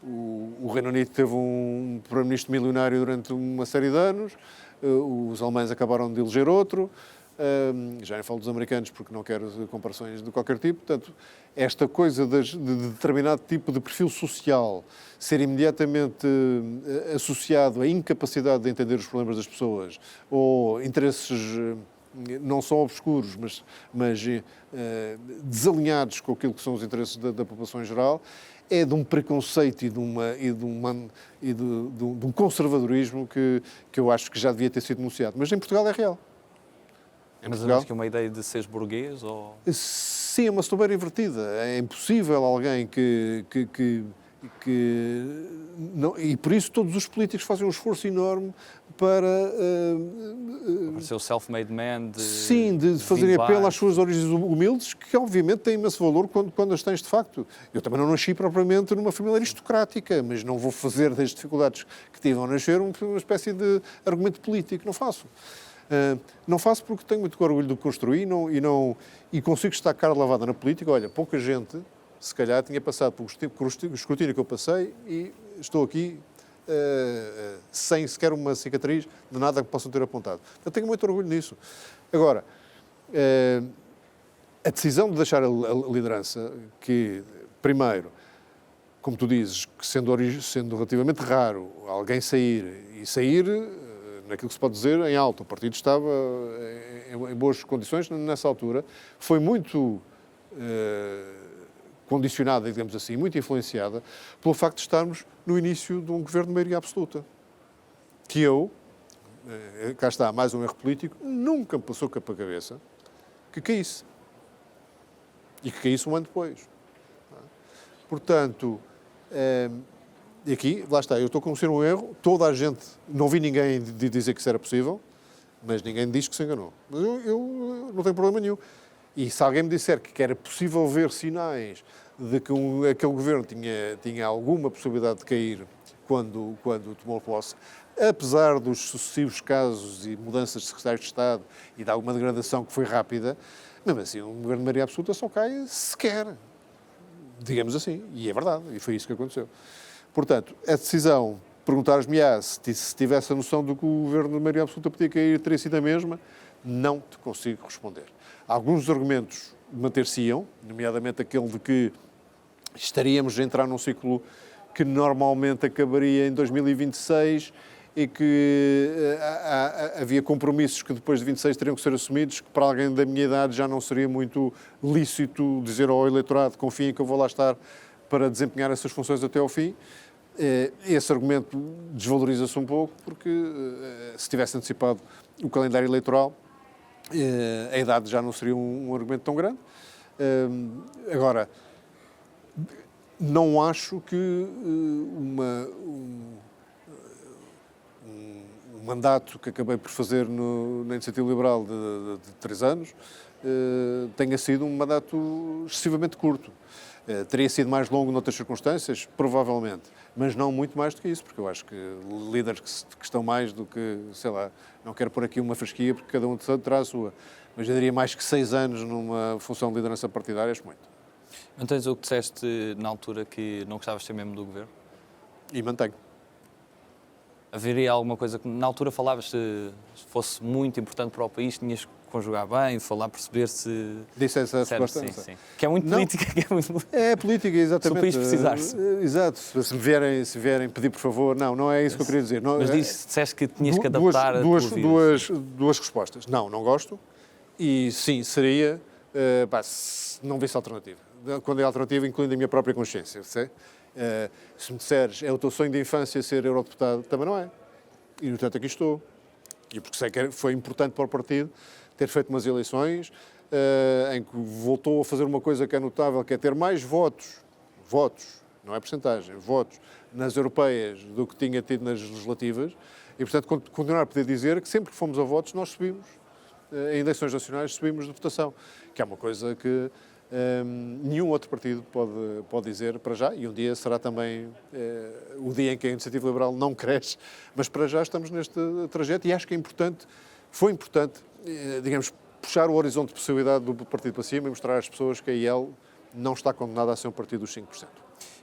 S2: o Reino Unido teve um primeiro-ministro milionário durante uma série de anos, os alemães acabaram de eleger outro, já nem falo dos americanos porque não quero comparações de qualquer tipo. Portanto, esta coisa de determinado tipo de perfil social ser imediatamente associado à incapacidade de entender os problemas das pessoas ou interesses não só obscuros, mas desalinhados com aquilo que são os interesses da população em geral, é de um preconceito e de um conservadorismo que eu acho que já devia ter sido denunciado. Mas em Portugal é real.
S1: Mas acho que é uma ideia de seres burguês? Ou...
S2: Sim, é uma soberba invertida. É impossível alguém que não, e por isso todos os políticos fazem um esforço enorme para...
S1: ser o self-made man
S2: de fazerem apelo às suas origens humildes, que obviamente têm imenso valor quando as tens de facto. Eu também não nasci propriamente numa família aristocrática, mas não vou fazer das dificuldades que tive ao nascer uma espécie de argumento político. Não faço. Não faço porque tenho muito orgulho do que construí e consigo destacar a lavada na política. Olha, pouca gente, se calhar, tinha passado pelo escrutínio que eu passei e estou aqui sem sequer uma cicatriz de nada que possam ter apontado. Eu tenho muito orgulho nisso. Agora, a decisão de deixar a liderança, que, primeiro, como tu dizes, que sendo relativamente raro alguém sair, naquilo que se pode dizer, em alto. O partido estava em boas condições nessa altura. Foi muito condicionada, digamos assim, muito influenciada pelo facto de estarmos no início de um governo de maioria absoluta. Que eu, cá está, mais um erro político, nunca me passou pela cabeça que caísse. E que caísse um ano depois. Portanto... E aqui, lá está, eu estou a conhecer um erro, toda a gente, não vi ninguém dizer que isso era possível, mas ninguém diz que se enganou. Mas eu não tenho problema nenhum. E se alguém me disser que era possível ver sinais de que aquele governo tinha alguma possibilidade de cair quando tomou posse, apesar dos sucessivos casos e mudanças de secretários de Estado e de alguma degradação que foi rápida, mesmo assim, um governo de maioria absoluta só cai se quer. Digamos assim. E é verdade. E foi isso que aconteceu. Portanto, a decisão, perguntares-me se tivesse a noção do que o governo de maioria absoluta podia cair, teria sido a mesma, não te consigo responder. Alguns dos argumentos manter-se-iam, nomeadamente aquele de que estaríamos a entrar num ciclo que normalmente acabaria em 2026 e que havia compromissos que depois de 26 teriam que ser assumidos, que para alguém da minha idade já não seria muito lícito dizer ao eleitorado: confiem que eu vou lá estar para desempenhar essas funções até ao fim. Esse argumento desvaloriza-se um pouco, porque se tivesse antecipado o calendário eleitoral, a idade já não seria um argumento tão grande. Agora, não mandato que acabei por fazer na Iniciativa Liberal de 3 anos tenha sido um mandato excessivamente curto. Teria sido mais longo noutras circunstâncias? Provavelmente, mas não muito mais do que isso, porque eu acho que líderes que estão mais do que, sei lá, não quero pôr aqui uma fasquia, porque cada um terá a sua, mas eu diria mais que 6 anos numa função de liderança partidária, acho muito.
S1: Mantens o que disseste na altura que não gostavas de ser mesmo do governo?
S2: E mantenho.
S1: Haveria alguma coisa que na altura falavas se fosse muito importante para o país, tinhas que conjugar bem, falar, perceber se...
S2: Disse essa
S1: certo,
S2: resposta?
S1: sim. Que é muito política. Que é, muito...
S2: É política, exatamente.
S1: Se o país precisasse.
S2: Exato. Se vierem pedir, por favor, não é isso que eu queria dizer. Não,
S1: mas disseste que tinhas que adaptar
S2: duas respostas. Não gosto. E sim, seria, se não visse alternativa. Quando é alternativa, incluindo a minha própria consciência. Se me disseres, é o teu sonho de infância ser eurodeputado, também não é. E, no entanto, aqui estou. E porque sei que foi importante para o partido ter feito umas eleições em que voltou a fazer uma coisa que é notável, que é ter mais votos, não é percentagem, votos nas europeias do que tinha tido nas legislativas. E, portanto, continuar a poder dizer que sempre que fomos a votos, nós subimos. Em eleições nacionais subimos de votação, que é uma coisa que nenhum outro partido pode dizer para já, e um dia será também o dia em que a Iniciativa Liberal não cresce, mas para já estamos neste trajeto e acho que foi importante, digamos, puxar o horizonte de possibilidade do partido para cima e mostrar às pessoas que a IEL não está condenada a ser um partido dos 5%.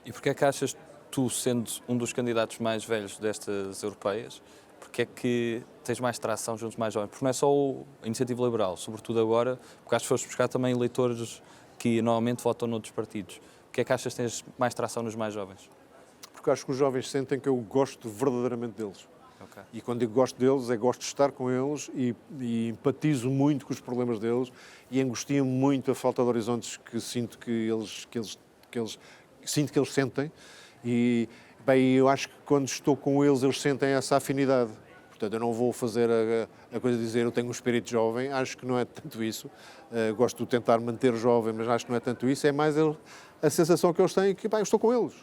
S1: E porquê é que achas, tu sendo um dos candidatos mais velhos destas europeias, porque é que tens mais tração junto dos mais jovens? Porque não é só a Iniciativa Liberal, sobretudo agora, porque acho que foste buscar também eleitores que normalmente votam noutros partidos. O que é que achas que tens mais tração nos mais jovens?
S2: Porque acho que os jovens sentem que eu gosto verdadeiramente deles.
S1: Okay.
S2: E quando digo gosto deles, gosto de estar com eles e empatizo muito com os problemas deles e angustia-me muito a falta de horizontes que sinto que eles sentem. E bem, eu acho que quando estou com eles sentem essa afinidade. Portanto, eu não vou fazer a coisa de dizer eu tenho um espírito jovem, acho que não é tanto isso. Gosto de tentar manter jovem, mas acho que não é tanto isso. É mais a sensação que eles têm que, eu estou com eles.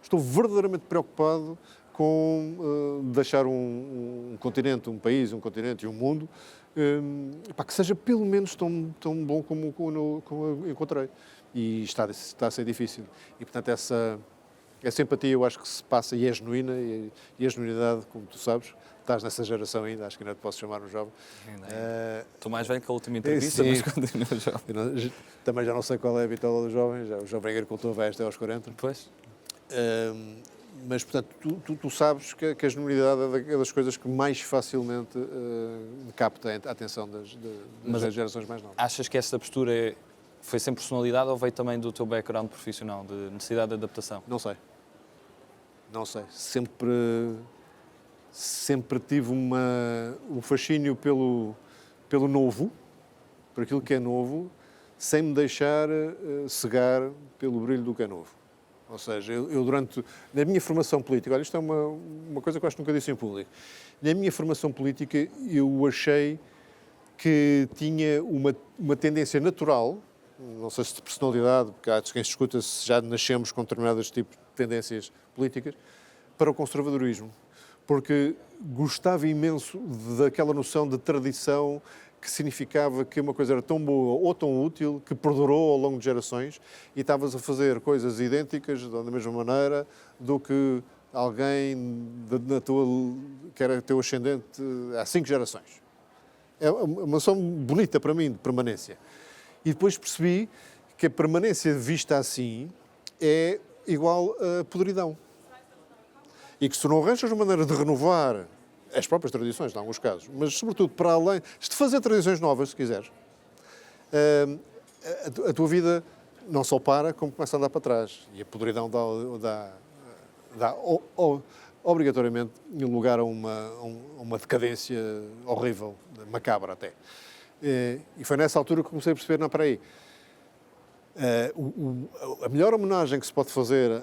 S2: Estou verdadeiramente preocupado com deixar um continente, um país, um continente e um mundo que seja pelo menos tão bom como eu encontrei. E está a ser difícil. E, portanto, essa empatia eu acho que se passa e é genuína, e a genuinidade, como tu sabes, estás nessa geração ainda, acho que ainda te posso chamar um jovem.
S1: Estou mais velho que a última entrevista, mas continuo jovem.
S2: Também já não sei qual é a bitola dos jovens, o jovem agricultor vai até aos 40.
S1: Pois.
S2: Mas, portanto, tu sabes que a genuinidade é das coisas que mais facilmente capta a atenção das gerações mais novas.
S1: Achas que essa postura foi sem personalidade ou veio também do teu background profissional, de necessidade de adaptação?
S2: Não sei. Sempre tive um fascínio pelo novo, por aquilo que é novo, sem me deixar cegar pelo brilho do que é novo. Ou seja, eu na minha formação política, olha, isto é uma coisa que eu acho que nunca disse em público, na minha formação política eu achei que tinha uma tendência natural, não sei se de personalidade, porque há quem se escuta se já nascemos com determinados tipos de tendências políticas, para o conservadorismo. Porque gostava imenso daquela noção de tradição que significava que uma coisa era tão boa ou tão útil que perdurou ao longo de gerações e estavas a fazer coisas idênticas, da mesma maneira, do que alguém que era teu ascendente há 5 gerações. É uma noção bonita para mim, de permanência. E depois percebi que a permanência vista assim é igual a podridão. E que se não arranjas uma maneira de renovar as próprias tradições, em alguns casos, mas sobretudo para além, de fazer tradições novas, se quiseres, a tua vida não só para, como começa a andar para trás. E a podridão dá obrigatoriamente lugar a uma decadência horrível, macabra até. E foi nessa altura que comecei a perceber, não, espera aí, a melhor homenagem que se pode fazer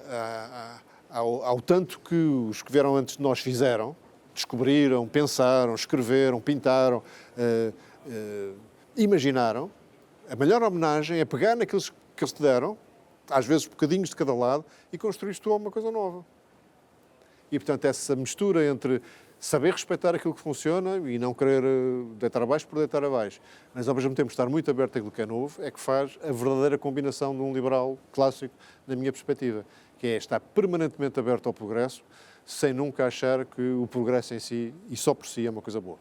S2: ao tanto que os que vieram antes de nós fizeram, descobriram, pensaram, escreveram, pintaram, imaginaram, a melhor homenagem é pegar naqueles que eles te deram, às vezes bocadinhos de cada lado, e construir tu uma coisa nova. E, portanto, essa mistura entre saber respeitar aquilo que funciona e não querer deitar abaixo por deitar abaixo, mas ao mesmo tempo estar muito aberto àquilo que é novo, é que faz a verdadeira combinação de um liberal clássico, na minha perspectiva, que é estar permanentemente aberto ao progresso, sem nunca achar que o progresso em si, e só por si, é uma coisa boa.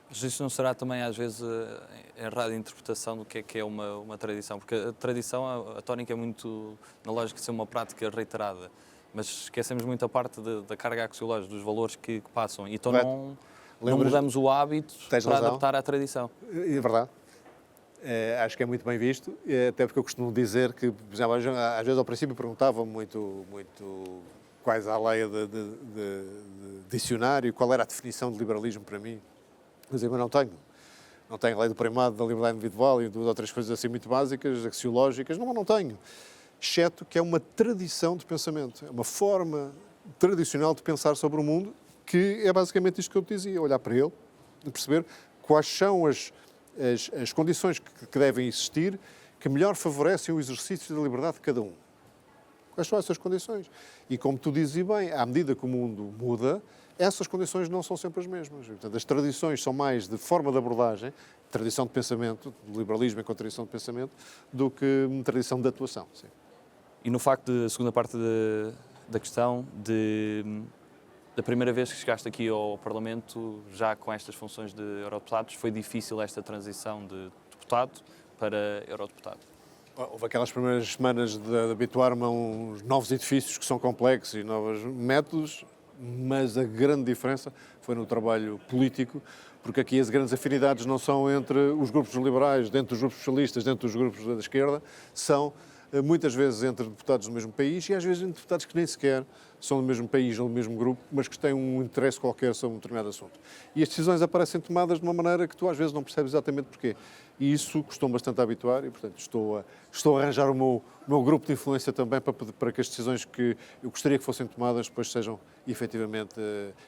S1: Mas isso não será também, às vezes, a errada interpretação do que é uma tradição? Porque a tradição, a tónica é muito na lógica de ser uma prática reiterada, mas esquecemos muito a parte da carga axiológica, dos valores que passam, e então não mudamos o hábito para adaptar à tradição.
S2: É verdade. Acho que é muito bem visto, até porque eu costumo dizer que, por exemplo, às vezes ao princípio perguntavam muito quais a lei de dicionário, qual era a definição de liberalismo para mim. Eu dizia, mas não tenho. Não tenho a lei do primado, da liberdade individual e duas ou três coisas assim muito básicas, axiológicas. Não tenho. Exceto que é uma tradição de pensamento, é uma forma tradicional de pensar sobre o mundo, que é basicamente isto que eu te dizia, olhar para ele, de perceber quais são as condições que devem existir, que melhor favorecem o exercício da liberdade de cada um. Quais são essas condições? E como tu dizes bem, à medida que o mundo muda, essas condições não são sempre as mesmas. Portanto, as tradições são mais de forma de abordagem, tradição de pensamento, de liberalismo enquanto tradição de pensamento, do que tradição de atuação. Sim.
S1: E no facto de, a segunda parte da questão, da primeira vez que chegaste aqui ao Parlamento, já com estas funções de eurodeputados, foi difícil esta transição de deputado para eurodeputado?
S2: Houve aquelas primeiras semanas de habituar-me a uns novos edifícios que são complexos e novos métodos, mas a grande diferença foi no trabalho político, porque aqui as grandes afinidades não são entre os grupos liberais, dentro dos grupos socialistas, dentro dos grupos da esquerda, são muitas vezes entre deputados do mesmo país e às vezes entre deputados que nem sequer são do mesmo país ou do mesmo grupo, mas que têm um interesse qualquer sobre um determinado assunto. E as decisões aparecem tomadas de uma maneira que tu às vezes não percebes exatamente porquê. E isso custou-me bastante a habituar e, portanto, estou a arranjar o meu grupo de influência também para que as decisões que eu gostaria que fossem tomadas depois sejam, efetivamente,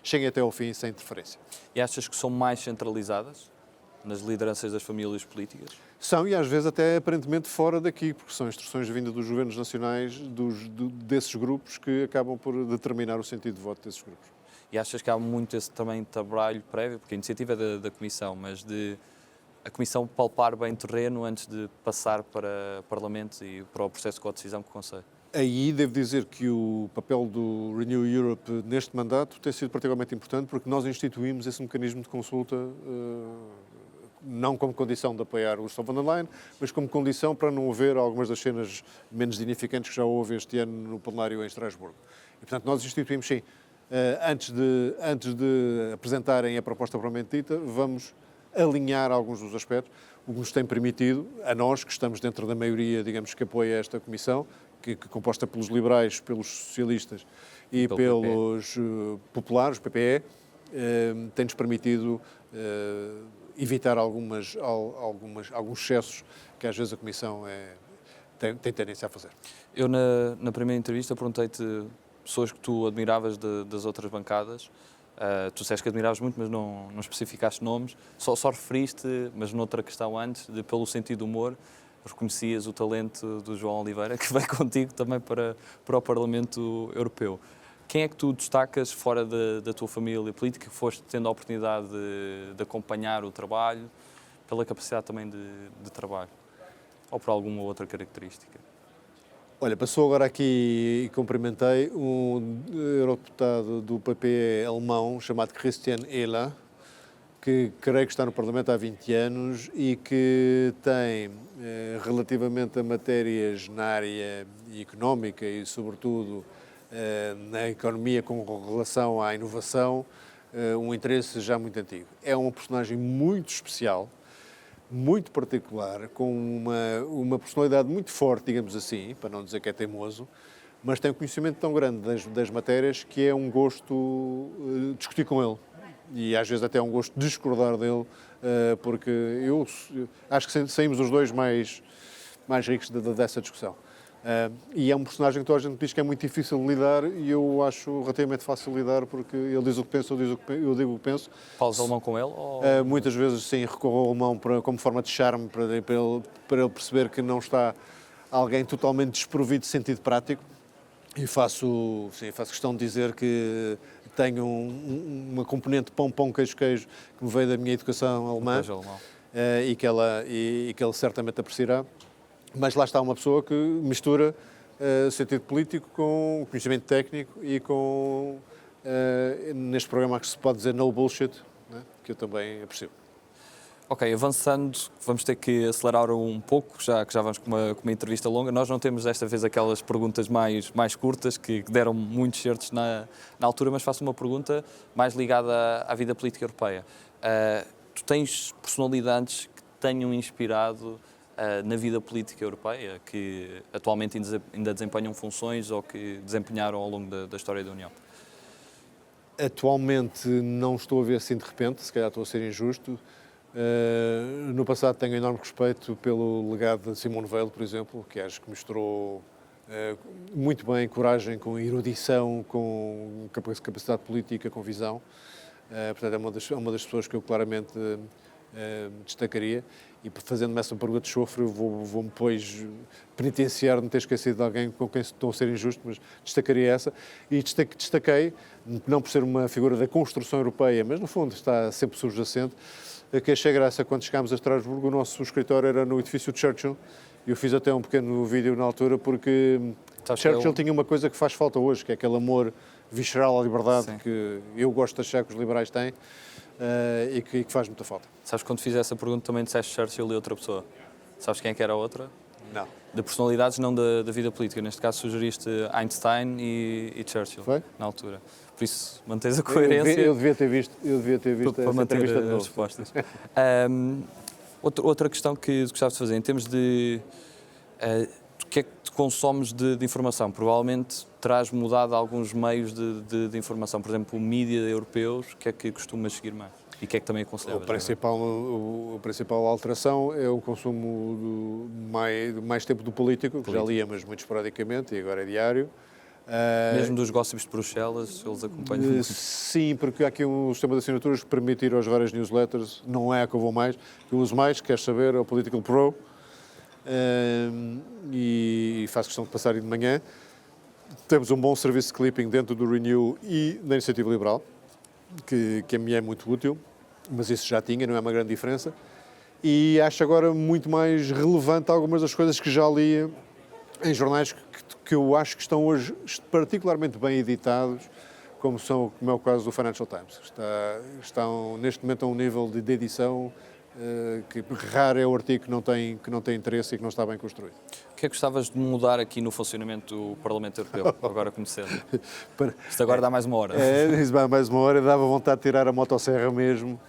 S2: cheguem até ao fim sem interferência.
S1: E achas que são mais centralizadas nas lideranças das famílias políticas?
S2: São, e às vezes até aparentemente fora daqui, porque são instruções vindas dos governos nacionais, desses grupos, que acabam por determinar o sentido de voto desses grupos.
S1: E achas que há muito esse também trabalho prévio, porque a iniciativa é da Comissão, mas de a Comissão palpar bem terreno antes de passar para Parlamento e para o processo de co-decisão com o Conselho?
S2: Aí devo dizer que o papel do Renew Europe neste mandato tem sido particularmente importante, porque nós instituímos esse mecanismo de consulta, não como condição de apoiar o Ursula von der Leyen, mas como condição para não haver algumas das cenas menos significantes que já houve este ano no plenário em Estrasburgo. E, portanto, nós instituímos, sim, antes de apresentarem a proposta propriamente dita, vamos alinhar alguns dos aspectos, o que nos tem permitido, a nós, que estamos dentro da maioria, digamos, que apoia esta Comissão, que é composta pelos liberais, pelos socialistas e pelos populares, PPE, tem-nos permitido evitar alguns excessos que às vezes a Comissão tem tendência a fazer.
S1: Eu, na primeira entrevista, perguntei-te pessoas que tu admiravas das outras bancadas. Tu disseste que admiravas muito, mas não especificaste nomes. Só referiste, mas noutra questão antes, pelo sentido do humor, reconhecias o talento do João Oliveira, que veio contigo também para o Parlamento Europeu. Quem é que tu destacas fora da tua família política, que foste tendo a oportunidade de acompanhar o trabalho, pela capacidade também de trabalho? Ou por alguma outra característica?
S2: Olha, passou agora aqui e cumprimentei um eurodeputado do PPE alemão chamado Christian Ehler, que creio que está no Parlamento há 20 anos e que tem, relativamente a matérias na área económica e, sobretudo, na economia com relação à inovação, um interesse já muito antigo. É uma personagem muito especial, muito particular, com uma personalidade muito forte, digamos assim, para não dizer que é teimoso, mas tem um conhecimento tão grande das matérias que é um gosto discutir com ele. E às vezes até é um gosto discordar dele, porque eu acho que saímos os dois mais ricos dessa discussão. E é um personagem que toda a gente diz que é muito difícil de lidar e eu acho relativamente fácil de lidar porque ele diz o que pensa, eu digo o que penso.
S1: Falas alemão com ele? Ou...
S2: Muitas vezes sim, recorro ao alemão como forma de charme para ele perceber que não está alguém totalmente desprovido de sentido prático. E faço questão de dizer que tenho uma componente pão, queijo, que me veio da minha educação alemã, e que ele certamente apreciará. Mas lá está uma pessoa que mistura sentido político com conhecimento técnico e com, neste programa que se pode dizer no bullshit, né? Que eu também aprecio.
S1: Ok, avançando, vamos ter que acelerar um pouco, que já vamos com uma entrevista longa. Nós não temos desta vez aquelas perguntas mais curtas, que deram muitos certos na altura, mas faço uma pergunta mais ligada à vida política europeia. Tu tens personalidades que tenham inspirado na vida política europeia, que atualmente ainda desempenham funções ou que desempenharam ao longo da história da União?
S2: Atualmente não estou a ver assim de repente, se calhar estou a ser injusto. No passado tenho enorme respeito pelo legado de Simone Veil, por exemplo, que acho que misturou muito bem coragem com erudição, com capacidade política, com visão. Portanto, é uma das pessoas que eu claramente destacaria. E fazendo-me essa pergunta de chofre, eu vou-me depois penitenciar de me ter esquecido de alguém com quem estou a ser injusto, mas destacaria essa. E destaquei, não por ser uma figura da construção europeia, mas no fundo está sempre subjacente, que achei graça quando chegámos a Estrasburgo. O nosso escritório era no edifício Churchill. Eu fiz até um pequeno vídeo na altura, porque Churchill tinha uma coisa que faz falta hoje, que é aquele amor visceral à liberdade. Sim. Que eu gosto de achar que os liberais têm e que faz muita falta.
S1: Sabes, quando fiz essa pergunta também disseste Churchill e outra pessoa. Sabes quem é que era a outra?
S2: Não.
S1: De personalidades, não da vida política. Neste caso sugeriste Einstein e Churchill.
S2: Foi?
S1: Na altura. Por isso, mantens a coerência.
S2: Eu devia ter visto
S1: para manter as respostas. Outra questão que gostava de fazer, em termos de o que é que tu consomes de informação? Provavelmente terás mudado alguns meios de informação, por exemplo, mídia europeus, o que é que costumas seguir mais? E o que é que também aconselhas?
S2: A principal alteração é o consumo mais tempo do político, que já lia, mas muito esporadicamente, e agora é diário.
S1: Mesmo dos gossips de Bruxelas, eles acompanham?
S2: Sim, porque há aqui um sistema de assinaturas que permite ir às várias newsletters, não é a que eu vou mais, que eu uso mais, queres saber, é o Political Pro, e faço questão de passar aí de manhã. Temos um bom serviço de clipping dentro do Renew e da Iniciativa Liberal, que a mim é muito útil, mas isso já tinha, não é uma grande diferença. E acho agora muito mais relevante algumas das coisas que já li em jornais que eu acho que estão hoje particularmente bem editados, como é o caso do Financial Times. Estão neste momento a um nível de edição que raro é o artigo que não tem interesse e que não está bem construído.
S1: O que é que gostavas de mudar aqui no funcionamento do Parlamento Europeu, agora conhecendo? Isto agora dá mais uma hora.
S2: Mais uma hora, dava vontade de tirar a motosserra mesmo.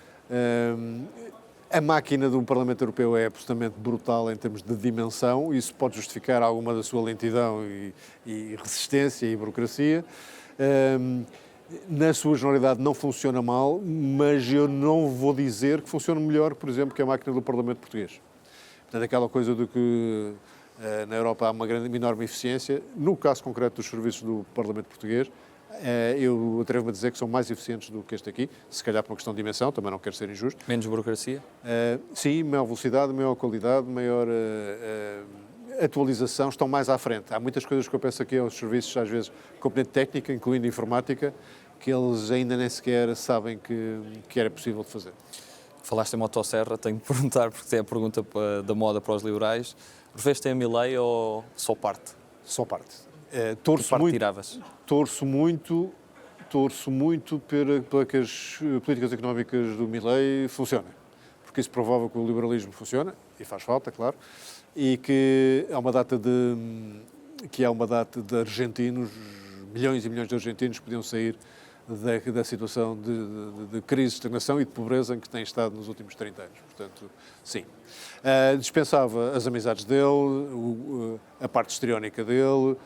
S2: A máquina do Parlamento Europeu é absolutamente brutal em termos de dimensão, isso pode justificar alguma da sua lentidão e resistência e burocracia. Na sua generalidade não funciona mal, mas eu não vou dizer que funciona melhor, por exemplo, que a máquina do Parlamento Português. Portanto, aquela coisa de que na Europa há uma enorme eficiência, no caso concreto dos serviços do Parlamento Português, eu atrevo-me a dizer que são mais eficientes do que este aqui, se calhar por uma questão de dimensão, também não quero ser injusto.
S1: Menos burocracia?
S2: Sim, maior velocidade, maior qualidade, maior atualização, estão mais à frente. Há muitas coisas que eu penso aqui aos serviços, às vezes, componente técnica, incluindo informática, que eles ainda nem sequer sabem que era possível de fazer.
S1: Falaste em motosserra, tenho que perguntar, porque é a pergunta da moda para os liberais. Reveste a Milei ou só parte?
S2: Só parte. Torço muito para que as políticas económicas do Milei funcionem, porque isso prova que o liberalismo funciona, e faz falta, claro, e que há uma data de argentinos, milhões e milhões de argentinos podiam sair da situação de crise, de estagnação e de pobreza em que têm estado nos últimos 30 anos. Portanto, sim. Dispensava as amizades dele, a parte histriónica dele,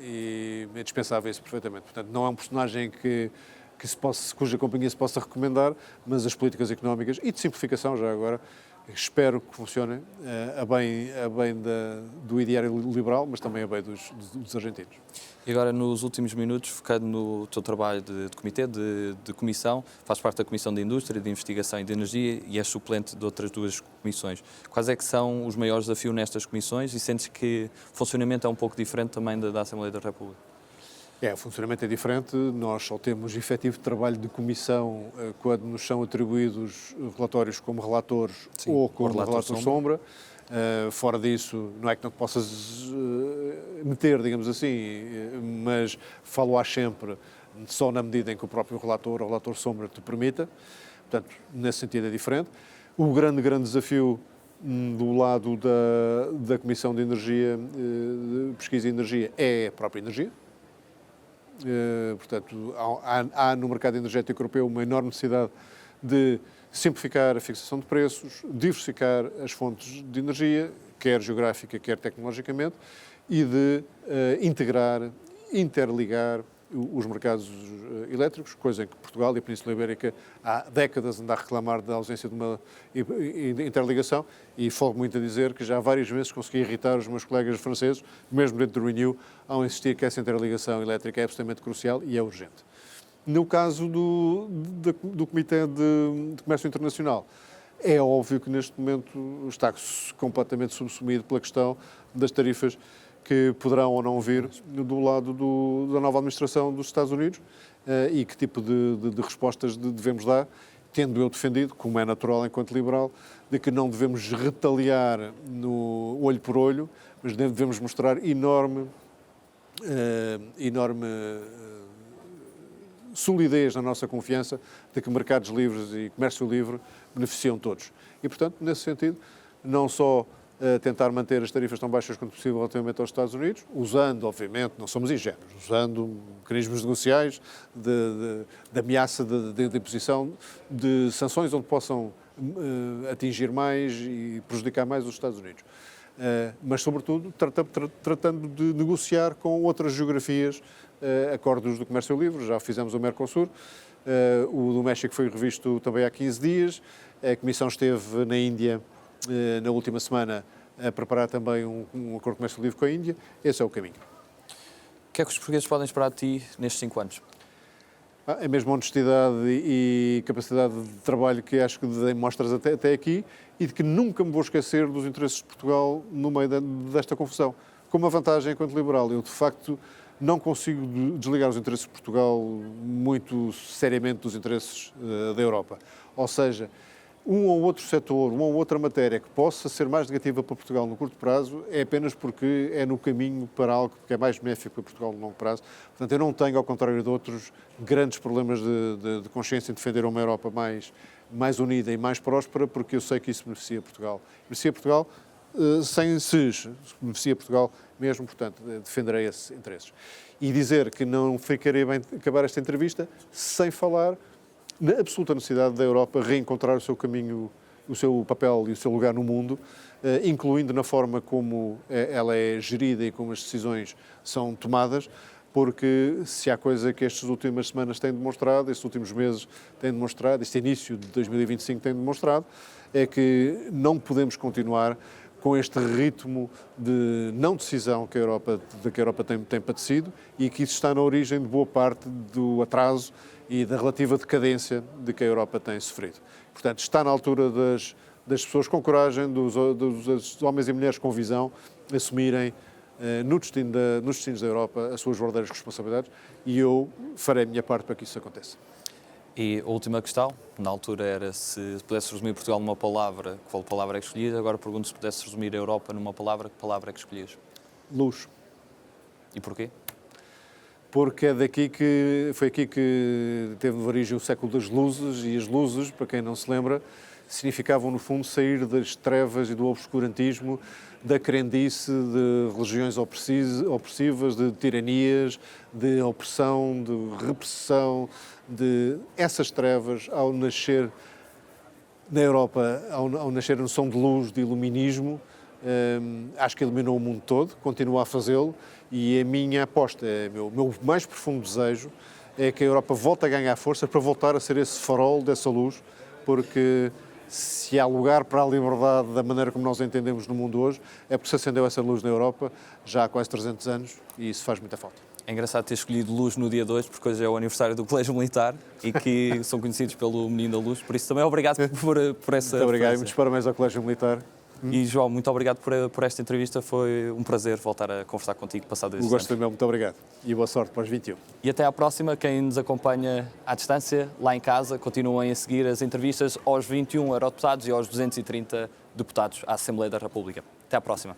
S2: e dispensava isso perfeitamente. Portanto, não é um personagem cuja companhia se possa recomendar, mas as políticas económicas e de simplificação, já agora, espero que funcione a bem do ideário liberal, mas também a bem dos argentinos.
S1: E agora, nos últimos minutos, focando no teu trabalho de comitê, de comissão, faz parte da Comissão de Indústria, de Investigação e de Energia e és suplente de outras duas comissões. Quais é que são os maiores desafios nestas comissões e sentes que o funcionamento é um pouco diferente também da Assembleia da República?
S2: O funcionamento é diferente. Nós só temos efetivo trabalho de comissão quando nos são atribuídos relatórios como relatores ou como relator sombra. Fora disso, não é que não te possas meter, digamos assim, mas falo-as sempre só na medida em que o próprio relator ou relator sombra te permita. Portanto, nesse sentido é diferente. O grande desafio do lado da Comissão de Energia, de Pesquisa e Energia, é a própria energia. Portanto, há no mercado energético europeu uma enorme necessidade de simplificar a fixação de preços, diversificar as fontes de energia, quer geográfica, quer tecnologicamente, e de integrar, interligar os mercados elétricos, coisa em que Portugal e a Península Ibérica há décadas andam a reclamar da ausência de uma interligação, e folgo muito a dizer que já várias vezes consegui irritar os meus colegas franceses, mesmo dentro do Renew, ao insistir que essa interligação elétrica é absolutamente crucial e é urgente. No caso do Comitê de Comércio Internacional, é óbvio que neste momento está completamente subsumido pela questão das tarifas que poderão ou não vir do lado da nova administração dos Estados Unidos e que tipo de respostas devemos dar, tendo eu defendido, como é natural enquanto liberal, de que não devemos retaliar no olho por olho, mas devemos mostrar enorme solidez na nossa confiança de que mercados livres e comércio livre beneficiam todos. E, portanto, nesse sentido, não só tentar manter as tarifas tão baixas quanto possível relativamente aos Estados Unidos, usando, obviamente, não somos ingênuos, usando mecanismos negociais de ameaça de imposição de sanções onde possam atingir mais e prejudicar mais os Estados Unidos. Mas, sobretudo, tratando de negociar com outras geografias acordos do comércio livre. Já fizemos o Mercosul, o do México foi revisto também há 15 dias, a Comissão esteve na Índia na última semana a preparar também um acordo de comércio livre com a Índia. Esse é o caminho.
S1: O que é que os portugueses podem esperar de ti nestes 5 anos?
S2: A mesma honestidade e capacidade de trabalho que acho que dei mostras até aqui, e de que nunca me vou esquecer dos interesses de Portugal no meio desta confusão. Com uma vantagem enquanto liberal, eu de facto não consigo desligar os interesses de Portugal muito seriamente dos interesses da Europa. Ou seja, um ou outro setor, uma ou outra matéria que possa ser mais negativa para Portugal no curto prazo é apenas porque é no caminho para algo que é mais benéfico para Portugal no longo prazo. Portanto, eu não tenho, ao contrário de outros, grandes problemas de consciência em defender uma Europa mais unida e mais próspera, porque eu sei que isso beneficia Portugal. Beneficia Portugal sem ses, beneficia Portugal mesmo, portanto, defenderei esses interesses. E dizer que não ficarei bem acabar esta entrevista sem falar na absoluta necessidade da Europa reencontrar o seu caminho, o seu papel e o seu lugar no mundo, incluindo na forma como ela é gerida e como as decisões são tomadas, porque se há coisa que estas últimas semanas têm demonstrado, estes últimos meses têm demonstrado, este início de 2025 tem demonstrado, é que não podemos continuar com este ritmo de não decisão que a Europa tem padecido e que isso está na origem de boa parte do atraso e da relativa decadência de que a Europa tem sofrido. Portanto, está na altura das pessoas com coragem, dos homens e mulheres com visão, assumirem nos destinos da Europa as suas verdadeiras responsabilidades, e eu farei a minha parte para que isso aconteça.
S1: E a última questão, na altura era se pudesse resumir Portugal numa palavra, qual palavra é que escolhias? Agora pergunto se pudesse resumir a Europa numa palavra, que palavra é que escolhias?
S2: Luz.
S1: E porquê?
S2: Porque foi aqui que teve origem o século das luzes, e as luzes, para quem não se lembra, significavam no fundo sair das trevas e do obscurantismo, da crendice de religiões opressivas, de tiranias, de opressão, de repressão, de essas trevas ao nascer na Europa, ao nascer a noção de luz, de iluminismo. Acho que iluminou o mundo todo, continua a fazê-lo, e a minha aposta, o meu mais profundo desejo é que a Europa volte a ganhar força para voltar a ser esse farol dessa luz, porque se há lugar para a liberdade da maneira como nós a entendemos no mundo hoje, é porque se acendeu essa luz na Europa já há quase 300 anos e isso faz muita falta.
S1: É engraçado ter escolhido Luz no dia 2, porque hoje é o aniversário do Colégio Militar e que são conhecidos pelo Menino da Luz, por isso também obrigado por essa...
S2: Muito obrigado e muitos parabéns ao Colégio Militar.
S1: E João, muito obrigado por esta entrevista, foi um prazer voltar a conversar contigo passado estes
S2: O gosto
S1: anos.
S2: também, muito obrigado e boa sorte para os 21.
S1: E até à próxima, quem nos acompanha à distância, lá em casa, continuem a seguir as entrevistas aos 21 eurodeputados e aos 230 deputados à Assembleia da República. Até à próxima.